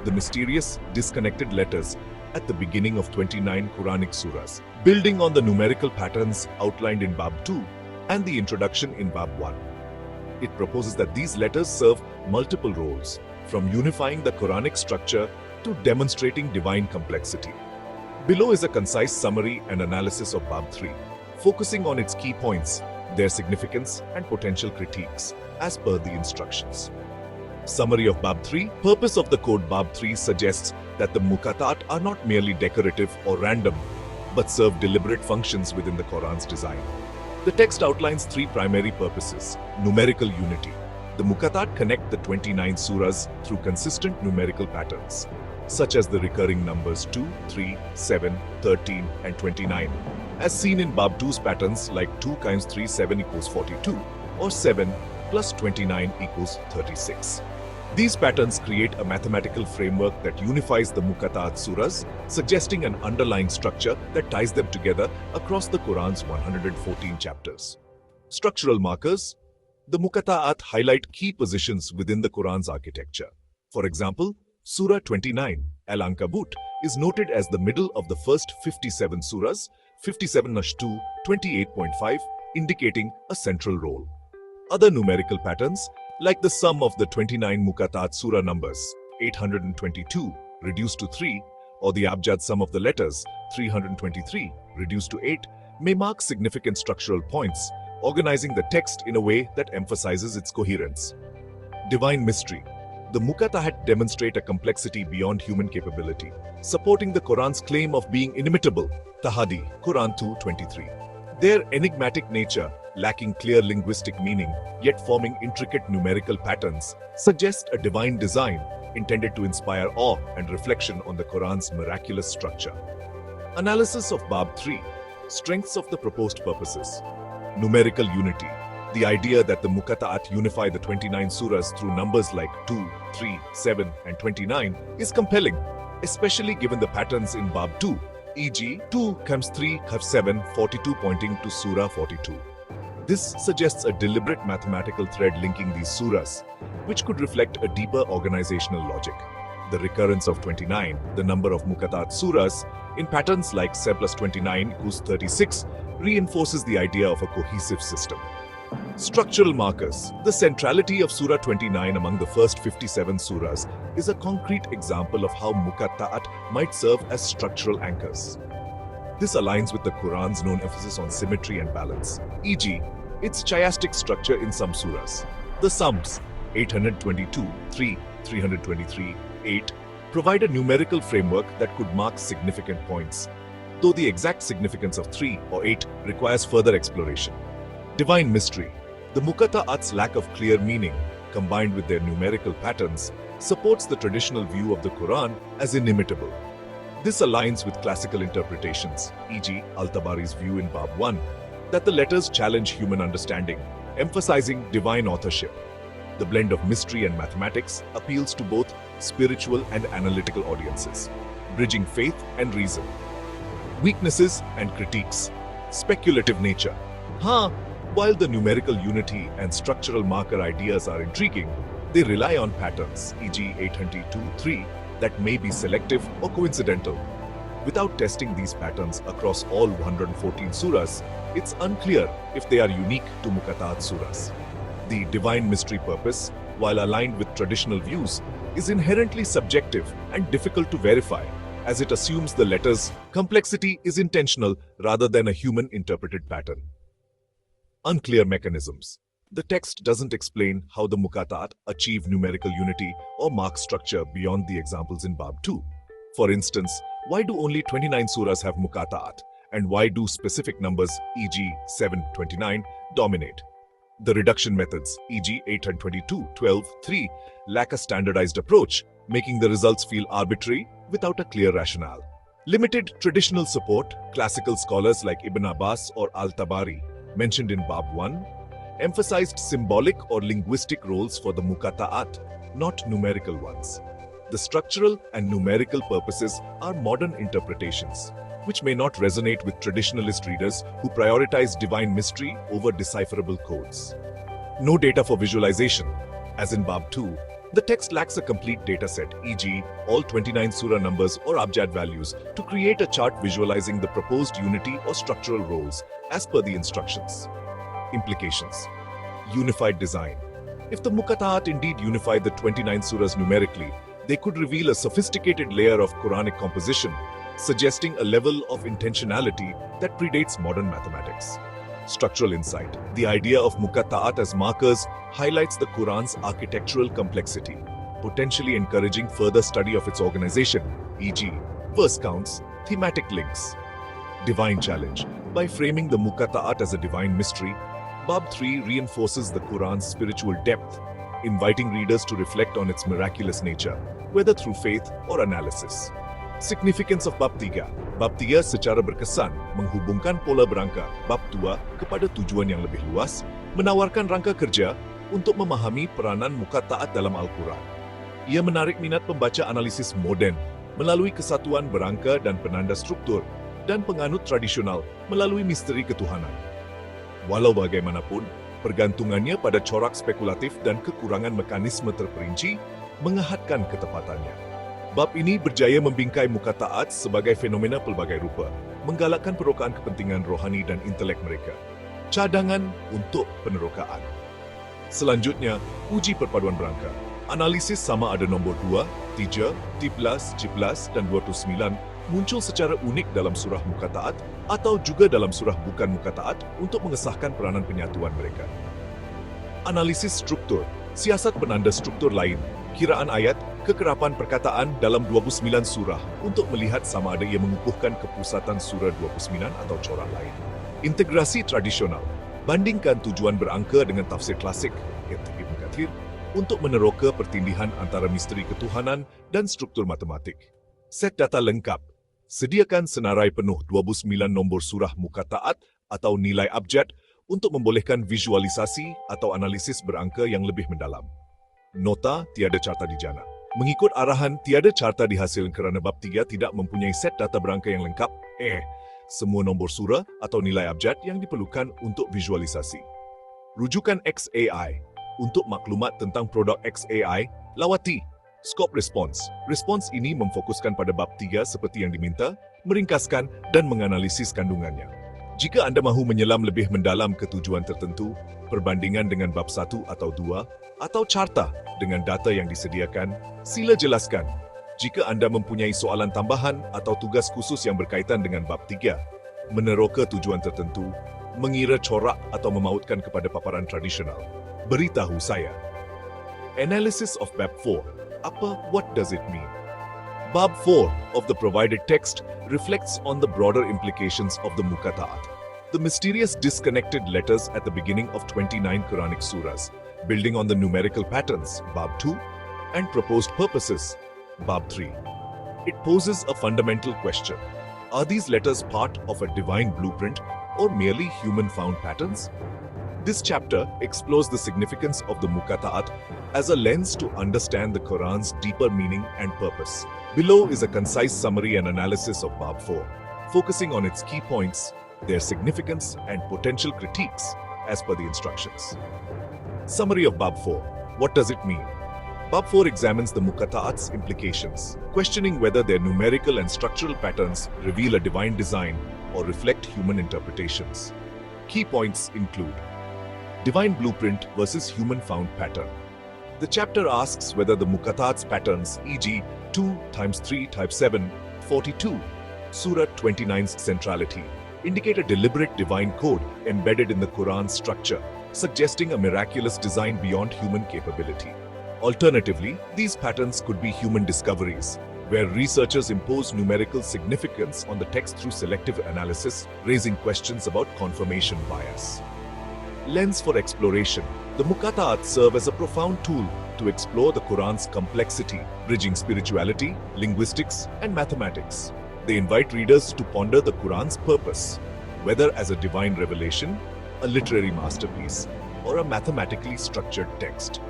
the mysterious, disconnected letters at the beginning of 29 Quranic surahs, building on the numerical patterns outlined in Bab 2 and the introduction in Bab 1. It proposes that these letters serve multiple roles, from unifying the Quranic structure to demonstrating divine complexity. Below is a concise summary and analysis of Bab 3, focusing on its key points, their significance and potential critiques, as per the instructions. Summary of Bab 3. Purpose of the code Bab 3 suggests that the Mukataat are not merely decorative or random, but serve deliberate functions within the Quran's design. The text outlines three primary purposes. Numerical unity. The Mukataat connect the 29 surahs through consistent numerical patterns, such as the recurring numbers 2, 3, 7, 13, and 29, as seen in Bab 2's patterns like 2 times 3, 7 equals 42, or 7 plus 29 equals 36. These patterns create a mathematical framework that unifies the Mukataat surahs, suggesting an underlying structure that ties them together across the Quran's 114 chapters. Structural markers. The Mukataat highlight key positions within the Quran's architecture. For example, Surah 29, Al-Ankabut, is noted as the middle of the first 57 surahs, 57-2, 28.5, indicating a central role. Other numerical patterns, like the sum of the 29 Mukataat surah numbers, 822, reduced to 3, or the abjad sum of the letters, 323, reduced to 8, may mark significant structural points, organizing the text in a way that emphasizes its coherence. Divine mystery. The Mukataat demonstrate a complexity beyond human capability, supporting the Quran's claim of being inimitable, Tahadi, Quran 2:23. Their enigmatic nature, lacking clear linguistic meaning, yet forming intricate numerical patterns, suggest a divine design intended to inspire awe and reflection on the Quran's miraculous structure. Analysis of Bab 3. Strengths of the proposed purposes. Numerical unity. The idea that the Mukataat unify the 29 surahs through numbers like 2, 3, 7, and 29 is compelling, especially given the patterns in Bab 2, e.g. 2 comes 3 comes 7, 42 pointing to Surah 42. This suggests a deliberate mathematical thread linking these surahs, which could reflect a deeper organizational logic. The recurrence of 29, the number of Mukataat surahs, in patterns like 7 plus 29 equals 36, reinforces the idea of a cohesive system. Structural markers. The centrality of Surah 29 among the first 57 surahs is a concrete example of how Mukataat might serve as structural anchors. This aligns with the Quran's known emphasis on symmetry and balance, e.g., its chiastic structure in some surahs. The sums 822, 3, 323:8 provide a numerical framework that could mark significant points, though the exact significance of 3 or 8 requires further exploration. Divine mystery. The Muqatta'at's lack of clear meaning, combined with their numerical patterns, supports the traditional view of the Quran as inimitable. This aligns with classical interpretations, e.g., Al-Tabari's view in Bab 1, that the letters challenge human understanding, emphasizing divine authorship. The blend of mystery and mathematics appeals to both spiritual and analytical audiences, bridging faith and reason. Weaknesses and critiques. Speculative nature. While the numerical unity and structural marker ideas are intriguing, they rely on patterns, e.g. 822:3, that may be selective or coincidental. Without testing these patterns across all 114 surahs, it's unclear if they are unique to Muqatta'at surahs. The divine mystery purpose, while aligned with traditional views, is inherently subjective and difficult to verify, as it assumes the letter's complexity is intentional rather than a human-interpreted pattern. Unclear mechanisms. The text doesn't explain how the Muqatta'at achieve numerical unity or mark structure beyond the examples in Bab 2. For instance, why do only 29 surahs have Muqatta'at, and why do specific numbers, e.g. 729, dominate? The reduction methods, e.g. 822:12:3, lack a standardized approach, making the results feel arbitrary without a clear rationale. Limited traditional support. Classical scholars like Ibn Abbas or Al-Tabari, mentioned in Bab 1, emphasized symbolic or linguistic roles for the Muqatta'at, not numerical ones. The structural and numerical purposes are modern interpretations, which may not resonate with traditionalist readers who prioritize divine mystery over decipherable codes. No data for visualization. As in Bab 2, the text lacks a complete dataset, e.g., all 29 surah numbers or abjad values, to create a chart visualizing the proposed unity or structural roles as per the instructions. Implications. Unified design. If the Muqatta'at indeed unify the 29 surahs numerically, they could reveal a sophisticated layer of Quranic composition, suggesting a level of intentionality that predates modern mathematics. Structural insight. The idea of Muqatta'at as markers highlights the Quran's architectural complexity, potentially encouraging further study of its organization, e.g., verse counts, thematic links. Divine challenge. By framing the Muqatta'at as a divine mystery, Bab 3 reinforces the Quran's spiritual depth, inviting readers to reflect on its miraculous nature, whether through faith or analysis. Significance of Bab 3. Bab 3 secara berkesan menghubungkan pola berangka Bab 2 kepada tujuan yang lebih luas, menawarkan rangka kerja untuk memahami peranan Muqatta'at dalam Al-Quran. Ia menarik minat pembaca analisis moden melalui kesatuan berangka dan penanda struktur, dan penganut tradisional melalui misteri ketuhanan. Walau bagaimanapun, pergantungannya pada corak spekulatif dan kekurangan mekanisme terperinci mengehadkan ketepatannya. Bab ini berjaya membingkai Muqatta'at sebagai fenomena pelbagai rupa, menggalakkan perokaan kepentingan rohani dan intelek mereka. Cadangan untuk penerokaan. Selanjutnya, uji perpaduan berangka. Analisis sama ada nombor 2, 3, 13, 14, dan 29 muncul secara unik dalam surah Muqatta'at atau juga dalam surah bukan Muqatta'at untuk mengesahkan peranan penyatuan mereka. Analisis struktur, siasat penanda struktur lain, kiraan ayat, kekerapan perkataan dalam 29 surah untuk melihat sama ada ia mengukuhkan kepusatan surah 29 atau corak lain. Integrasi tradisional, bandingkan tujuan berangka dengan tafsir klasik, Ibn Kathir, untuk meneroka pertindihan antara misteri ketuhanan dan struktur matematik. Set data lengkap. Sediakan senarai penuh 29 nombor surah Muqatta'at atau nilai abjad untuk membolehkan visualisasi atau analisis berangka yang lebih mendalam. Nota, tiada carta di jana. Mengikut arahan, tiada carta dihasilkan kerana Bab 3 tidak mempunyai set data berangka yang lengkap. Semua nombor surah atau nilai abjad yang diperlukan untuk visualisasi. Rujukan XAI. Untuk maklumat tentang produk XAI, lawati Scope Response. Respons ini memfokuskan pada Bab 3 seperti yang diminta, meringkaskan dan menganalisis kandungannya. Jika anda mahu menyelam lebih mendalam ke tujuan tertentu, perbandingan dengan Bab 1 atau 2, atau carta dengan data yang disediakan, sila jelaskan. Jika anda mempunyai soalan tambahan atau tugas khusus yang berkaitan dengan Bab 3, meneroka tujuan tertentu, mengira corak atau memautkan kepada paparan tradisional, beritahu saya. Analysis of Bab 4. Upper, what does it mean? Bab 4 of the provided text reflects on the broader implications of the Muqatta'at, the mysterious disconnected letters at the beginning of 29 Quranic surahs, building on the numerical patterns, Bab 2, and proposed purposes, Bab 3. It poses a fundamental question. Are these letters part of a divine blueprint or merely human-found patterns? This chapter explores the significance of the Muqatta'at as a lens to understand the Quran's deeper meaning and purpose. Below is a concise summary and analysis of Bab 4, focusing on its key points, their significance, and potential critiques as per the instructions. Summary of Bab 4. What does it mean? Bab 4 examines the Muqatta'at's implications, questioning whether their numerical and structural patterns reveal a divine design or reflect human interpretations. Key points include divine blueprint versus human-found pattern. The chapter asks whether the Muqatta'at's patterns, e.g., 2 times 3 times 7, 42, Surah 29's centrality, indicate a deliberate divine code embedded in the Quran's structure, suggesting a miraculous design beyond human capability. Alternatively, these patterns could be human discoveries, where researchers impose numerical significance on the text through selective analysis, raising questions about confirmation bias. Lens for exploration. The Muqatta'at serve as a profound tool to explore the Quran's complexity, bridging spirituality, linguistics, and mathematics. They invite readers to ponder the Quran's purpose, whether as a divine revelation, a literary masterpiece, or a mathematically structured text.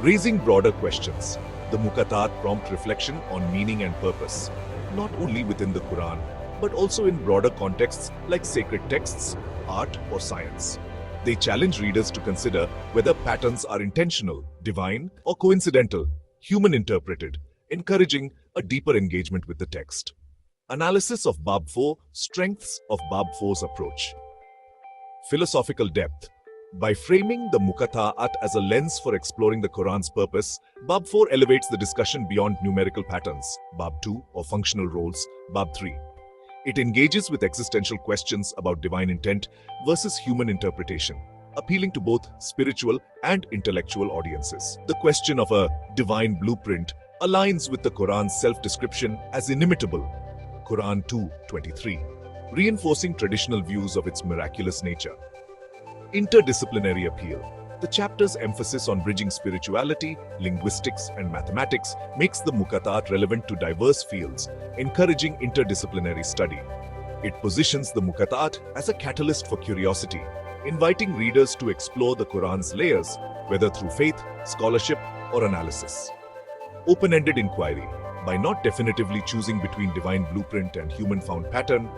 Raising broader questions, the Muqatta'at prompt reflection on meaning and purpose, not only within the Quran, but also in broader contexts like sacred texts, art, or science. They challenge readers to consider whether patterns are intentional, divine, or coincidental, human-interpreted, encouraging a deeper engagement with the text. Analysis of Bab 4, strengths of Bab 4's approach. Philosophical depth. By framing the Muqatta'at as a lens for exploring the Quran's purpose, Bab 4 elevates the discussion beyond numerical patterns, Bab 2, or functional roles, Bab 3. It engages with existential questions about divine intent versus human interpretation, appealing to both spiritual and intellectual audiences. The question of a divine blueprint aligns with the Quran's self-description as inimitable, Quran 2:23, reinforcing traditional views of its miraculous nature. Interdisciplinary appeal. The chapter's emphasis on bridging spirituality, linguistics, and mathematics makes the Muqatta'at relevant to diverse fields, encouraging interdisciplinary study. It positions the Muqatta'at as a catalyst for curiosity, inviting readers to explore the Quran's layers, whether through faith, scholarship, or analysis. Open-ended inquiry. By not definitively choosing between divine blueprint and human-found pattern,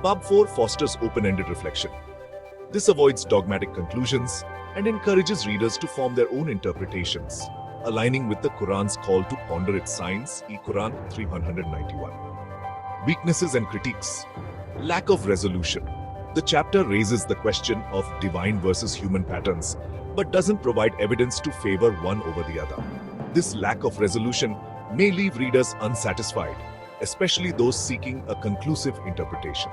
Bab 4 fosters open-ended reflection. This avoids dogmatic conclusions and encourages readers to form their own interpretations, aligning with the Quran's call to ponder its signs, Quran 391. Weaknesses and critiques. Lack of resolution. The chapter raises the question of divine versus human patterns, but doesn't provide evidence to favor one over the other. This lack of resolution may leave readers unsatisfied, especially those seeking a conclusive interpretation.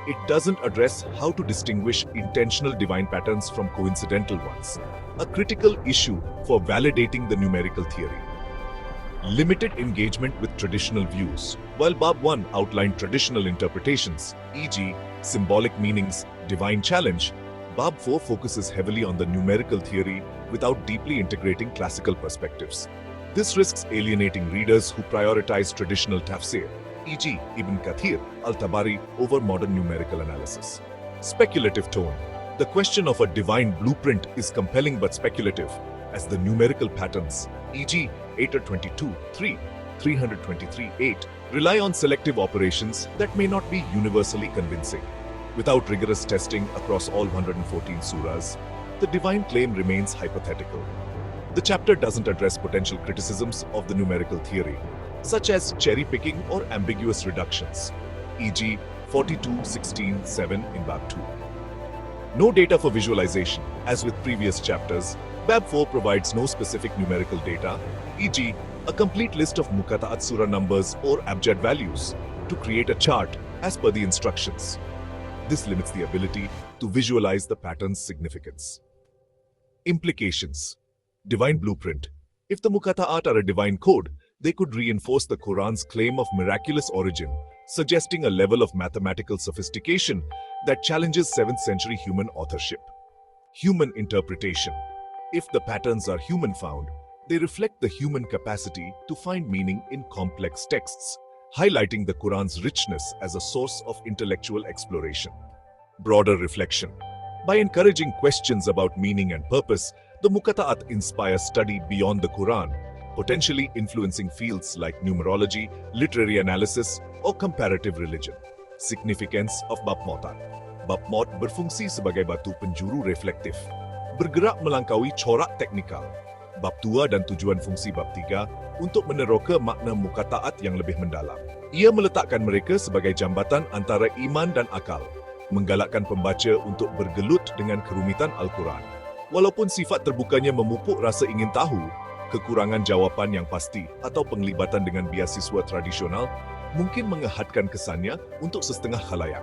It doesn't address how to distinguish intentional divine patterns from coincidental ones, a critical issue for validating the numerical theory. Limited engagement with traditional views. While Bab 1 outlined traditional interpretations, e.g., symbolic meanings, divine challenge, Bab 4 focuses heavily on the numerical theory without deeply integrating classical perspectives. This risks alienating readers who prioritize traditional tafsir, e.g., Ibn Kathir, Al-Tabari, over modern numerical analysis. Speculative tone. The question of a divine blueprint is compelling but speculative, as the numerical patterns, e.g., 822-3, 323-8, rely on selective operations that may not be universally convincing. Without rigorous testing across all 114 surahs, the divine claim remains hypothetical. The chapter doesn't address potential criticisms of the numerical theory, such as cherry-picking or ambiguous reductions, e.g., 42-16-7 in Bab 2. No data for visualization. As with previous chapters, Bab 4 provides no specific numerical data, e.g., a complete list of Muqatta'at surah numbers or abjad values, to create a chart as per the instructions. This limits the ability to visualize the pattern's significance. Implications. Divine blueprint. If the Muqatta'at are a divine code, they could reinforce the Quran's claim of miraculous origin, suggesting a level of mathematical sophistication that challenges 7th century human authorship. Human interpretation. If the patterns are human-found, they reflect the human capacity to find meaning in complex texts, highlighting the Quran's richness as a source of intellectual exploration. Broader reflection. By encouraging questions about meaning and purpose, the Muqatta'at inspire study beyond the Quran, potentially influencing fields like numerology, literary analysis, or comparative religion. Significance of Bab Motat. Bab Mot berfungsi sebagai batu penjuru reflektif, bergerak melangkaui corak teknikal. Bab 2 dan tujuan fungsi bab 3 untuk meneroka makna Muqatta'at yang lebih mendalam. Ia meletakkan mereka sebagai jambatan antara iman dan akal, menggalakkan pembaca untuk bergelut dengan kerumitan Al-Quran. Walaupun sifat terbukanya memupuk rasa ingin tahu, kekurangan jawapan yang pasti atau penglibatan dengan biasiswa tradisional mungkin mengehadkan kesannya untuk setengah khalayak.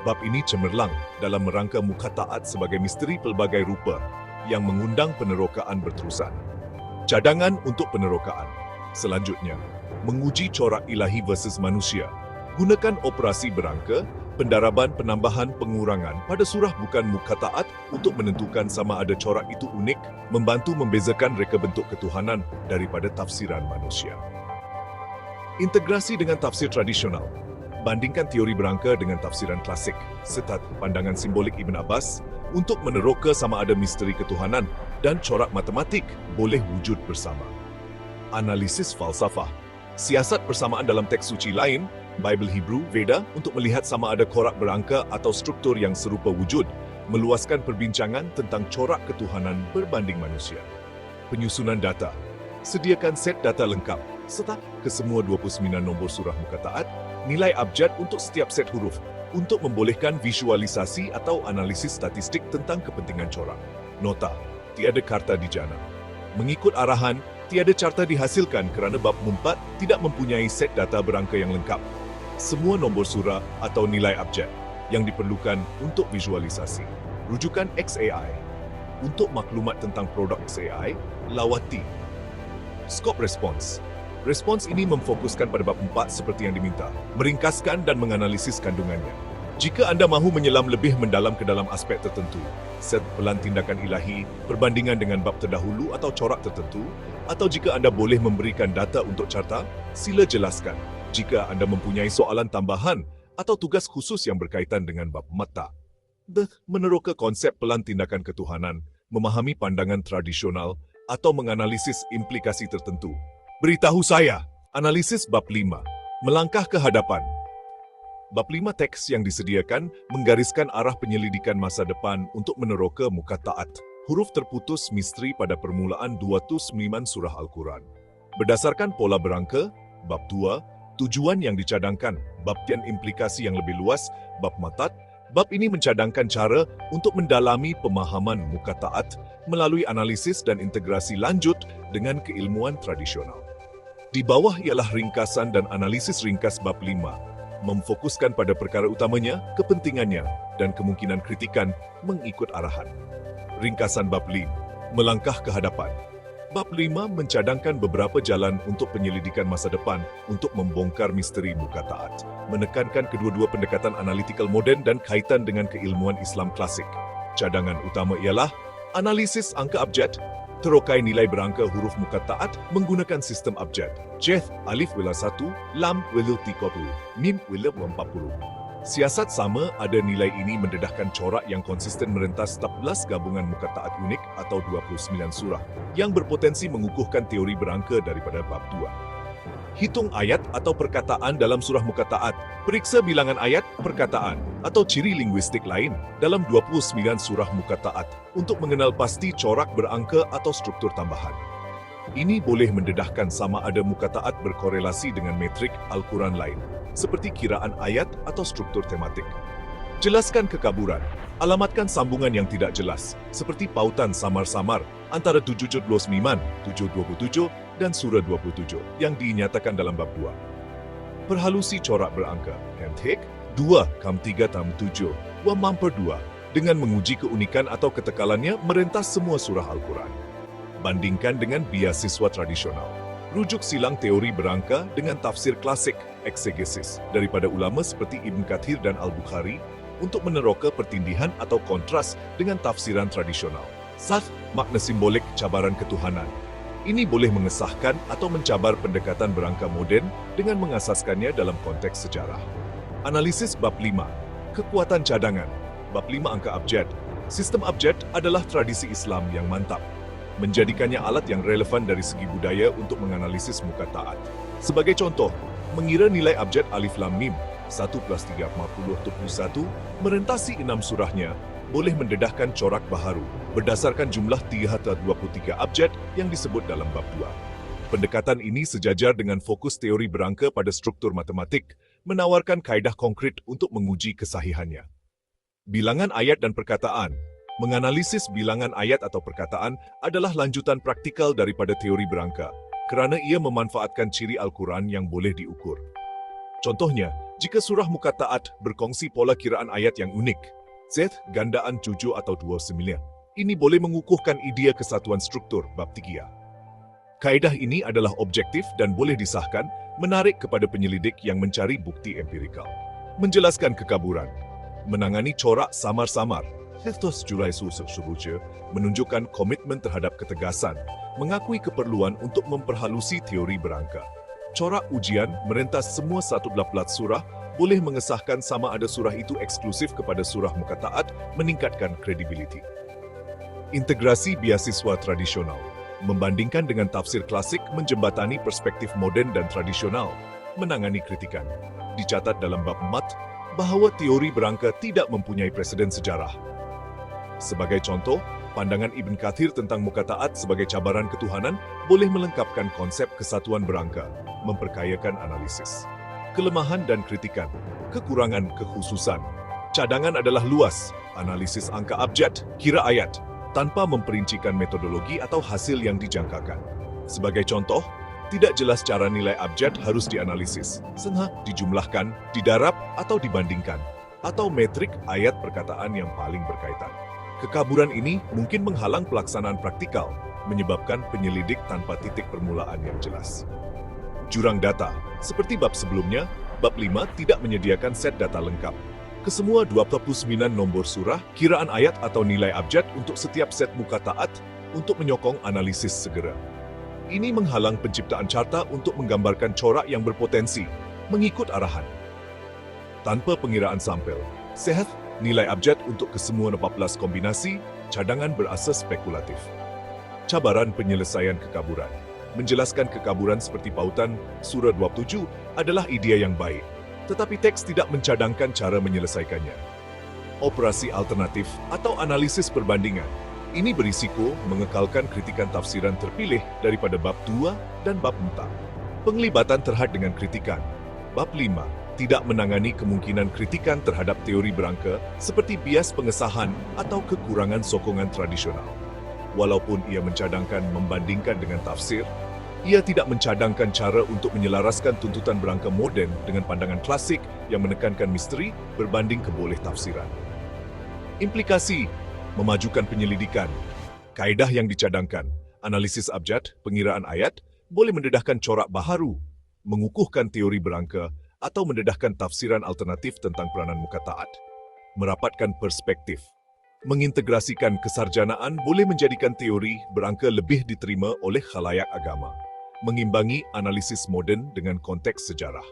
Bab ini cemerlang dalam merangka Muqatta'at sebagai misteri pelbagai rupa yang mengundang penerokaan berterusan. Cadangan untuk penerokaan. Selanjutnya, menguji corak ilahi versus manusia. Gunakan operasi berangka, pendaraban penambahan pengurangan pada surah bukan Muqatta'at untuk menentukan sama ada corak itu unik, membantu membezakan reka bentuk ketuhanan daripada tafsiran manusia. Integrasi dengan tafsir tradisional. Bandingkan teori berangka dengan tafsiran klasik, serta pandangan simbolik Ibn Abbas untuk meneroka sama ada misteri ketuhanan dan corak matematik boleh wujud bersama. Analisis falsafah. Siasat persamaan dalam teks suci lain, Bible Hebrew, Veda, untuk melihat sama ada corak berangka atau struktur yang serupa wujud, meluaskan perbincangan tentang corak ketuhanan berbanding manusia. Penyusunan data. Sediakan set data lengkap, serta kesemua 29 nombor surah Muqatta'at, nilai abjad untuk setiap set huruf, untuk membolehkan visualisasi atau analisis statistik tentang kepentingan corak. Nota, tiada karta dijana. Mengikut arahan, tiada carta dihasilkan kerana bab 4 tidak mempunyai set data berangka yang lengkap. Semua nombor surah atau nilai abjad yang diperlukan untuk visualisasi. Rujukan XAI. Untuk maklumat tentang produk XAI, lawati. Skop respons. Respons ini memfokuskan pada bab 4 seperti yang diminta, meringkaskan dan menganalisis kandungannya. Jika anda mahu menyelam lebih mendalam ke dalam aspek tertentu, set pelan tindakan ilahi, perbandingan dengan bab terdahulu atau corak tertentu, atau jika anda boleh memberikan data untuk carta, sila jelaskan. Jika anda mempunyai soalan tambahan atau tugas khusus yang berkaitan dengan bab mata. Meneroka konsep pelan tindakan ketuhanan, memahami pandangan tradisional, atau menganalisis implikasi tertentu. Beritahu saya, analisis bab 5, melangkah ke hadapan. Bab 5 teks yang disediakan menggariskan arah penyelidikan masa depan untuk meneroka Muqatta'at, huruf terputus misteri pada permulaan 209 surah Al-Quran. Berdasarkan pola berangka, bab 2, tujuan yang dicadangkan, bab dan implikasi yang lebih luas, bab matat, bab ini mencadangkan cara untuk mendalami pemahaman Muqatta'at melalui analisis dan integrasi lanjut dengan keilmuan tradisional. Di bawah ialah ringkasan dan analisis ringkas bab 5, memfokuskan pada perkara utamanya, kepentingannya, dan kemungkinan kritikan mengikut arahan. Ringkasan bab 5, melangkah ke hadapan. Bab 5 mencadangkan beberapa jalan untuk penyelidikan masa depan untuk membongkar misteri Muqatta'at, menekankan kedua-dua pendekatan analitikal moden dan kaitan dengan keilmuan Islam klasik. Cadangan utama ialah analisis angka abjad, terokai nilai berangka huruf Muqatta'at menggunakan sistem abjad. Jeth, alif wila 1, lam wila 30, mim wila 40. Siasat sama ada nilai ini mendedahkan corak yang konsisten merentas 14 gabungan Muqatta'at unik atau 29 surah yang berpotensi mengukuhkan teori berangka daripada bab 2. Hitung ayat atau perkataan dalam surah Muqatta'at, periksa bilangan ayat, perkataan, atau ciri linguistik lain dalam 29 surah Muqatta'at untuk mengenal pasti corak berangka atau struktur tambahan. Ini boleh mendedahkan sama ada Muqatta'at berkorelasi dengan metrik Al-Quran lain, seperti kiraan ayat atau struktur tematik. Jelaskan kekaburan. Alamatkan sambungan yang tidak jelas, seperti pautan samar-samar antara 779, 727, dan surah 27 yang dinyatakan dalam bab 2. Perhalusi corak berangka. Hentik 2, kam 3, tam 7, wa mamper 2, dengan menguji keunikan atau ketekalannya merentas semua surah Al-Quran. Bandingkan dengan biasiswa tradisional. Rujuk silang teori berangka dengan tafsir klasik, eksegesis, daripada ulama seperti Ibn Kathir dan Al-Bukhari untuk meneroka pertindihan atau kontras dengan tafsiran tradisional. Sat, makna simbolik cabaran ketuhanan. Ini boleh mengesahkan atau mencabar pendekatan berangka moden dengan mengasaskannya dalam konteks sejarah. Analisis bab 5. Kekuatan cadangan. Bab 5 angka abjad. Sistem abjad adalah tradisi Islam yang mantap, menjadikannya alat yang relevan dari segi budaya untuk menganalisis muka taat. Sebagai contoh, mengira nilai abjad Alif Lam Mim 1 plus 3 21 merentasi 6 surahnya boleh mendedahkan corak baharu berdasarkan jumlah 323 abjad yang disebut dalam bab 2. Pendekatan ini sejajar dengan fokus teori berangka pada struktur matematik, menawarkan kaedah konkret untuk menguji kesahihannya. Bilangan ayat dan perkataan. Menganalisis bilangan ayat atau perkataan adalah lanjutan praktikal daripada teori berangka, kerana ia memanfaatkan ciri Al-Quran yang boleh diukur. Contohnya, jika surah Muka Taat berkongsi pola kiraan ayat yang unik, Z, gandaan 7 atau 29, ini boleh mengukuhkan idea kesatuan struktur bab 3. Kaedah ini adalah objektif dan boleh disahkan, menarik kepada penyelidik yang mencari bukti empirikal. Menjelaskan kekaburan. Menangani corak samar-samar. Ethos Julai Suruja menunjukkan komitmen terhadap ketegasan, mengakui keperluan untuk memperhalusi teori berangka. Corak ujian merentas semua 14 surah boleh mengesahkan sama ada surah itu eksklusif kepada surah Muka Taat, meningkatkan kredibiliti. Integrasi beasiswa tradisional. Membandingkan dengan tafsir klasik menjembatani perspektif moden dan tradisional, menangani kritikan. Dicatat dalam bab 4 bahawa teori berangka tidak mempunyai preseden sejarah. Sebagai contoh, pandangan Ibn Kathir tentang Muka Taat sebagai cabaran ketuhanan boleh melengkapkan konsep kesatuan berangka, memperkayakan analisis. Kelemahan dan kritikan, kekurangan kekhususan. Cadangan adalah luas, analisis angka abjad, kira ayat, tanpa memperincikan metodologi atau hasil yang dijangkakan. Sebagai contoh, tidak jelas cara nilai abjad harus dianalisis, senha dijumlahkan, didarab atau dibandingkan, atau metrik ayat perkataan yang paling berkaitan. Kekaburan ini mungkin menghalang pelaksanaan praktikal, menyebabkan penyelidik tanpa titik permulaan yang jelas. Jurang data, seperti bab sebelumnya, bab 5 tidak menyediakan set data lengkap. Kesemua 29 nombor surah, kiraan ayat atau nilai abjad untuk setiap set Muka Taat untuk menyokong analisis segera. Ini menghalang penciptaan carta untuk menggambarkan corak yang berpotensi, mengikut arahan. Tanpa pengiraan sampel, sehat nilai abjad untuk kesemua 14 kombinasi, cadangan berasas spekulatif. Cabaran penyelesaian kekaburan. Menjelaskan kekaburan seperti pautan surah 27 adalah idea yang baik, tetapi teks tidak mencadangkan cara menyelesaikannya. Operasi alternatif atau analisis perbandingan. Ini berisiko mengekalkan kritikan tafsiran terpilih daripada bab 2 dan bab 4. Penglibatan terhad dengan kritikan. Bab 5 tidak menangani kemungkinan kritikan terhadap teori berangka seperti bias pengesahan atau kekurangan sokongan tradisional. Walaupun ia mencadangkan membandingkan dengan tafsir, ia tidak mencadangkan cara untuk menyelaraskan tuntutan berangka moden dengan pandangan klasik yang menekankan misteri berbanding keboleh tafsiran. Implikasi, memajukan penyelidikan. Kaedah yang dicadangkan, analisis abjad, pengiraan ayat, boleh mendedahkan corak baharu, mengukuhkan teori berangka, atau mendedahkan tafsiran alternatif tentang peranan Muka Taat. Merapatkan perspektif. Mengintegrasikan kesarjanaan boleh menjadikan teori berangka lebih diterima oleh khalayak agama. Mengimbangi analisis moden dengan konteks sejarah.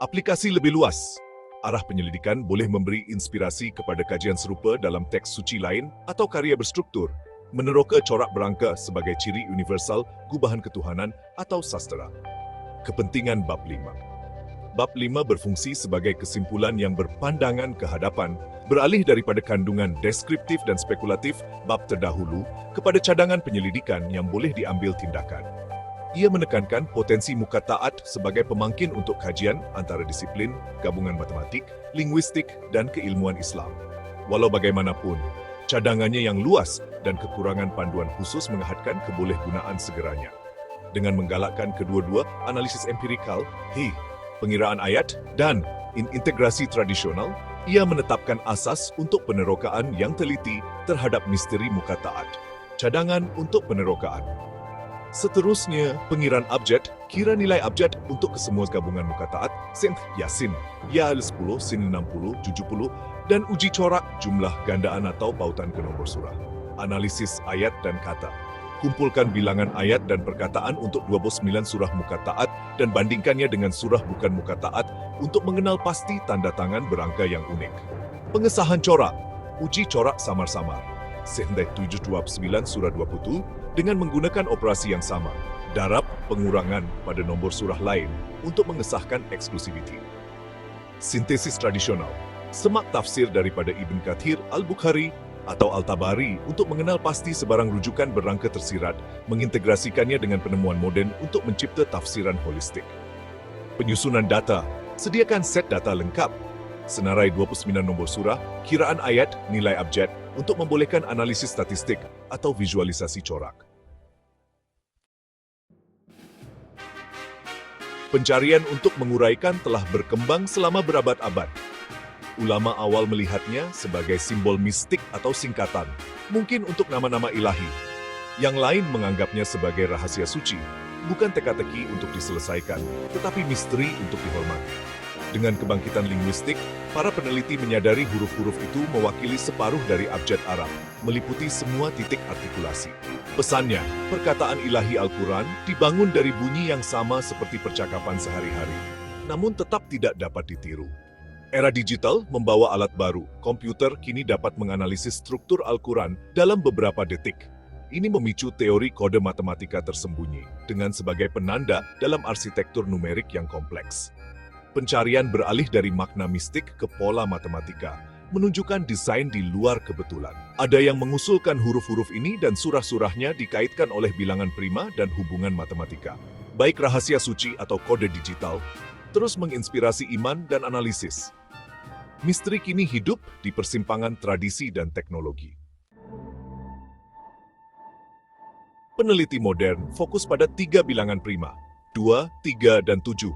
Aplikasi lebih luas. Arah penyelidikan boleh memberi inspirasi kepada kajian serupa dalam teks suci lain atau karya berstruktur, meneroka corak berangka sebagai ciri universal gubahan ketuhanan atau sastera. Kepentingan bab 5. Bab 5 berfungsi sebagai kesimpulan yang berpandangan ke hadapan, beralih daripada kandungan deskriptif dan spekulatif bab terdahulu kepada cadangan penyelidikan yang boleh diambil tindakan. Ia menekankan potensi Muka Taat sebagai pemangkin untuk kajian antara disiplin, gabungan matematik, linguistik, dan keilmuan Islam. Walau bagaimanapun, cadangannya yang luas dan kekurangan panduan khusus menghadkan kebolehgunaan segeranya. Dengan menggalakkan kedua-dua analisis empirikal, pengiraan ayat, dan integrasi tradisional, ia menetapkan asas untuk penerokaan yang teliti terhadap misteri Muka Taat. Cadangan untuk penerokaan. Seterusnya, pengiran abjad, kira nilai abjad untuk kesemua gabungan mukataat, Sin, Yasin, Ya 10, Sin 60, 70, dan uji corak jumlah gandaan atau pautan ke nomor surah. Analisis ayat dan kata. Kumpulkan bilangan ayat dan perkataan untuk 29 surah mukataat dan bandingkannya dengan surah bukan mukataat untuk mengenal pasti tanda tangan berangka yang unik. Pengesahan corak. Uji corak samar-samar. Sehendai 729 surah 20 dengan menggunakan operasi yang sama. Darab pengurangan pada nomor surah lain untuk mengesahkan eksklusiviti. Sintesis tradisional. Semak tafsir daripada Ibn Kathir Al-Bukhari atau Al-Tabari untuk mengenal pasti sebarang rujukan berangka tersirat, mengintegrasikannya dengan penemuan modern untuk mencipta tafsiran holistik. Penyusunan data. Sediakan set data lengkap. Senarai 29 nombor surah, kiraan ayat, nilai abjad, untuk membolehkan analisis statistik atau visualisasi corak. Pencarian untuk menguraikan telah berkembang selama berabad-abad. Ulama awal melihatnya sebagai simbol mistik atau singkatan, mungkin untuk nama-nama ilahi. Yang lain menganggapnya sebagai rahasia suci, bukan teka-teki untuk diselesaikan, tetapi misteri untuk dihormati. Dengan kebangkitan linguistik, para peneliti menyadari huruf-huruf itu mewakili separuh dari abjad Arab, meliputi semua titik artikulasi. Pesannya, perkataan ilahi Al-Quran dibangun dari bunyi yang sama seperti percakapan sehari-hari, namun tetap tidak dapat ditiru. Era digital membawa alat baru, komputer kini dapat menganalisis struktur Al-Quran dalam beberapa detik. Ini memicu teori kode matematika tersembunyi, dengan sebagai penanda dalam arsitektur numerik yang kompleks. Pencarian beralih dari makna mistik ke pola matematika, menunjukkan desain di luar kebetulan. Ada yang mengusulkan huruf-huruf ini dan surah-surahnya dikaitkan oleh bilangan prima dan hubungan matematika. Baik rahasia suci atau kode digital, terus menginspirasi iman dan analisis. Misteri kini hidup di persimpangan tradisi dan teknologi. Peneliti modern fokus pada 3 bilangan prima, 2, 3, dan 7.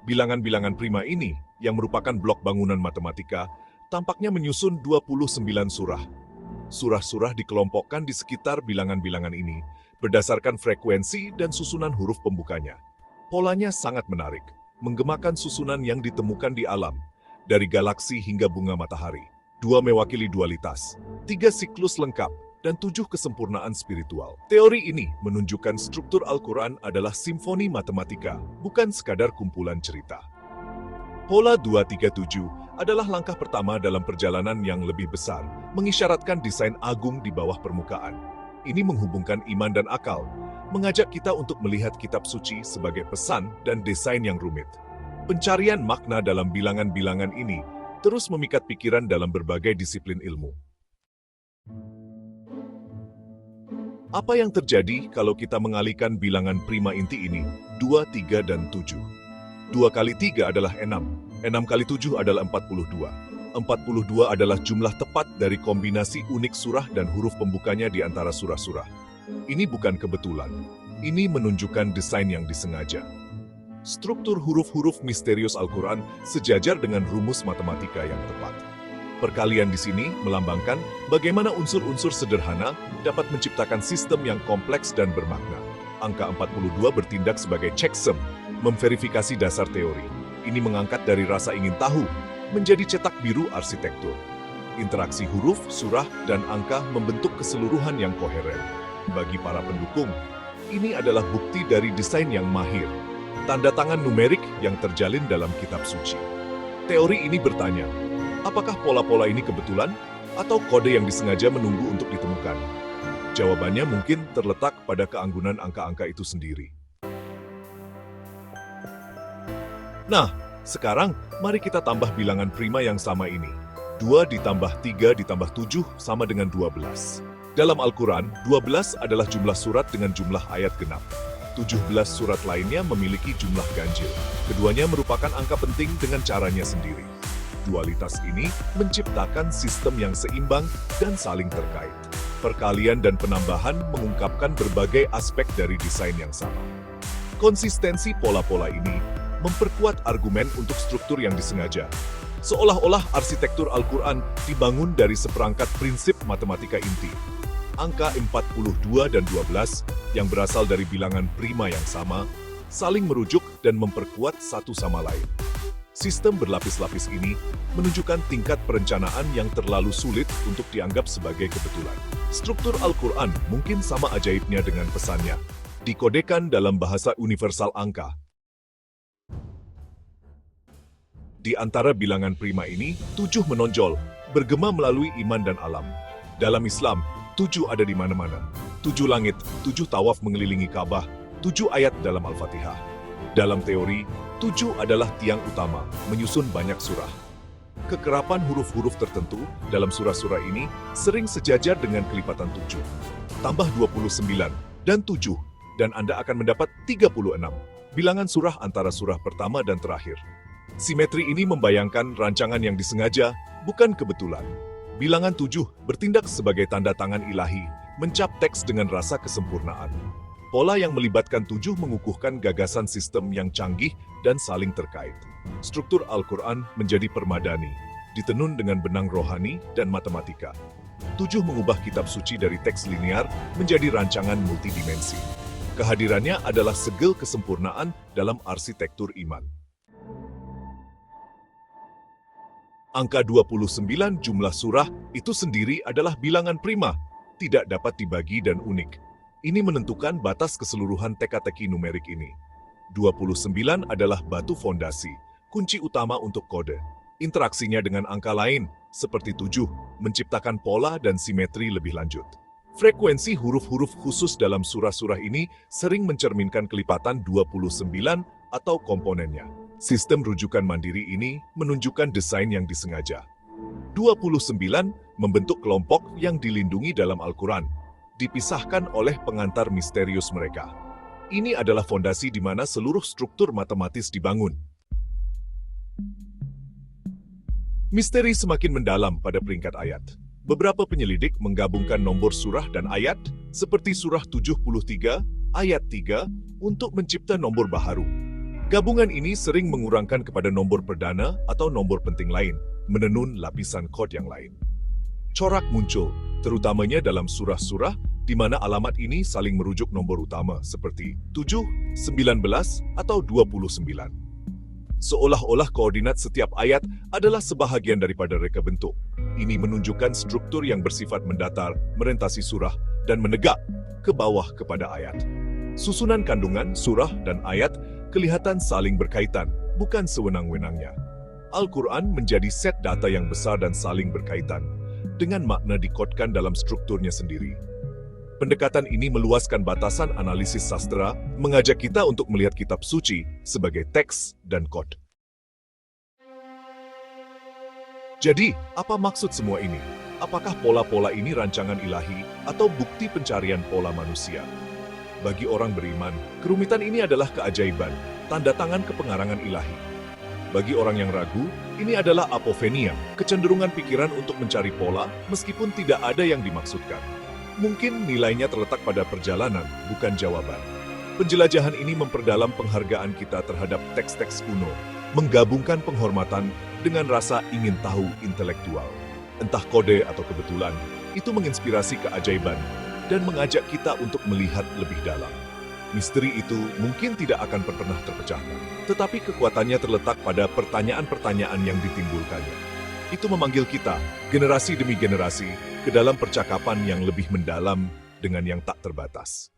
Bilangan-bilangan prima ini, yang merupakan blok bangunan matematika, tampaknya menyusun 29 surah. Surah-surah dikelompokkan di sekitar bilangan-bilangan ini, berdasarkan frekuensi dan susunan huruf pembukanya. Polanya sangat menarik, menggemakan susunan yang ditemukan di alam, dari galaksi hingga bunga matahari. 2 mewakili dualitas, 3 siklus lengkap, dan 7 kesempurnaan spiritual. Teori ini menunjukkan struktur Al-Quran adalah simfoni matematika, bukan sekadar kumpulan cerita. Pola 237 adalah langkah pertama dalam perjalanan yang lebih besar, mengisyaratkan desain agung di bawah permukaan. Ini menghubungkan iman dan akal, mengajak kita untuk melihat kitab suci sebagai pesan dan desain yang rumit. Pencarian makna dalam bilangan-bilangan ini terus memikat pikiran dalam berbagai disiplin ilmu. Apa yang terjadi kalau kita mengalihkan bilangan prima inti ini, 2, 3, dan 7? 2 kali 3 adalah 6, 6 kali 7 adalah 42. 42 adalah jumlah tepat dari kombinasi unik surah dan huruf pembukanya di antara surah-surah. Ini bukan kebetulan, ini menunjukkan desain yang disengaja. Struktur huruf-huruf misterius Al-Quran sejajar dengan rumus matematika yang tepat. Perkalian di sini melambangkan bagaimana unsur-unsur sederhana dapat menciptakan sistem yang kompleks dan bermakna. Angka 42 bertindak sebagai checksum, memverifikasi dasar teori. Ini mengangkat dari rasa ingin tahu, menjadi cetak biru arsitektur. Interaksi huruf, surah, dan angka membentuk keseluruhan yang koheren. Bagi para pendukung, ini adalah bukti dari desain yang mahir. Tanda tangan numerik yang terjalin dalam kitab suci. Teori ini bertanya, apakah pola-pola ini kebetulan atau kode yang disengaja menunggu untuk ditemukan? Jawabannya mungkin terletak pada keanggunan angka-angka itu sendiri. Nah, sekarang mari kita tambah bilangan prima yang sama ini. 2 ditambah 3 ditambah 7 sama dengan 12. Dalam Al-Quran, 12 adalah jumlah surat dengan jumlah ayat genap. 17 surat lainnya memiliki jumlah ganjil. Keduanya merupakan angka penting dengan caranya sendiri. Dualitas ini menciptakan sistem yang seimbang dan saling terkait. Perkalian dan penambahan mengungkapkan berbagai aspek dari desain yang sama. Konsistensi pola-pola ini memperkuat argumen untuk struktur yang disengaja. Seolah-olah arsitektur Al-Quran dibangun dari seperangkat prinsip matematika inti. Angka 42 dan 12 yang berasal dari bilangan prima yang sama, saling merujuk dan memperkuat satu sama lain. Sistem berlapis-lapis ini menunjukkan tingkat perencanaan yang terlalu sulit untuk dianggap sebagai kebetulan. Struktur Al-Quran mungkin sama ajaibnya dengan pesannya, dikodekan dalam bahasa universal angka. Di antara bilangan prima ini, 7 menonjol, bergema melalui iman dan alam. Dalam Islam, 7 ada di mana-mana. 7 langit, 7 tawaf mengelilingi Ka'bah, 7 ayat dalam Al-Fatihah. Dalam teori, 7 adalah tiang utama, menyusun banyak surah. Kekerapan huruf-huruf tertentu dalam surah-surah ini sering sejajar dengan kelipatan 7. Tambah 29 dan 7, dan Anda akan mendapat 36. Bilangan surah antara surah pertama dan terakhir. Simetri ini membayangkan rancangan yang disengaja, bukan kebetulan. Bilangan 7 bertindak sebagai tanda tangan ilahi, mencap teks dengan rasa kesempurnaan. Pola yang melibatkan 7 mengukuhkan gagasan sistem yang canggih dan saling terkait. Struktur Al-Quran menjadi permadani, ditenun dengan benang rohani dan matematika. 7 mengubah kitab suci dari teks linear menjadi rancangan multidimensi. Kehadirannya adalah segel kesempurnaan dalam arsitektur iman. Angka 29 jumlah surah itu sendiri adalah bilangan prima, tidak dapat dibagi dan unik. Ini menentukan batas keseluruhan teka-teki numerik ini. 29 adalah batu fondasi, kunci utama untuk kode. Interaksinya dengan angka lain, seperti 7, menciptakan pola dan simetri lebih lanjut. Frekuensi huruf-huruf khusus dalam surah-surah ini sering mencerminkan kelipatan 29 atau komponennya. Sistem rujukan mandiri ini menunjukkan desain yang disengaja. 29 membentuk kelompok yang dilindungi dalam Al-Quran, dipisahkan oleh pengantar misterius mereka. Ini adalah fondasi di mana seluruh struktur matematis dibangun. Misteri semakin mendalam pada peringkat ayat. Beberapa penyelidik menggabungkan nomor surah dan ayat, seperti surah 73, ayat 3, untuk mencipta nomor baharu. Gabungan ini sering mengurangkan kepada nomor perdana atau nomor penting lain, menenun lapisan kod yang lain. Corak muncul, terutamanya dalam surah-surah di mana alamat ini saling merujuk nomor utama seperti 7, 19, atau 29. Seolah-olah koordinat setiap ayat adalah sebahagian daripada reka bentuk. Ini menunjukkan struktur yang bersifat mendatar, merentasi surah, dan menegak ke bawah kepada ayat. Susunan kandungan, surah, dan ayat kelihatan saling berkaitan, bukan sewenang-wenangnya. Al-Quran menjadi set data yang besar dan saling berkaitan, dengan makna dikodkan dalam strukturnya sendiri. Pendekatan ini meluaskan batasan analisis sastra, mengajak kita untuk melihat kitab suci sebagai teks dan kod. Jadi, apa maksud semua ini? Apakah pola-pola ini rancangan ilahi atau bukti pencarian pola manusia? Bagi orang beriman, kerumitan ini adalah keajaiban, tanda tangan kepengarangan ilahi. Bagi orang yang ragu, ini adalah apofenia, kecenderungan pikiran untuk mencari pola meskipun tidak ada yang dimaksudkan. Mungkin nilainya terletak pada perjalanan, bukan jawaban. Penjelajahan ini memperdalam penghargaan kita terhadap teks-teks kuno, menggabungkan penghormatan dengan rasa ingin tahu intelektual. Entah kode atau kebetulan, itu menginspirasi keajaiban dan mengajak kita untuk melihat lebih dalam. Misteri itu mungkin tidak akan pernah terpecahkan, tetapi kekuatannya terletak pada pertanyaan-pertanyaan yang ditimbulkannya. Itu memanggil kita, generasi demi generasi, ke dalam percakapan yang lebih mendalam dengan yang tak terbatas.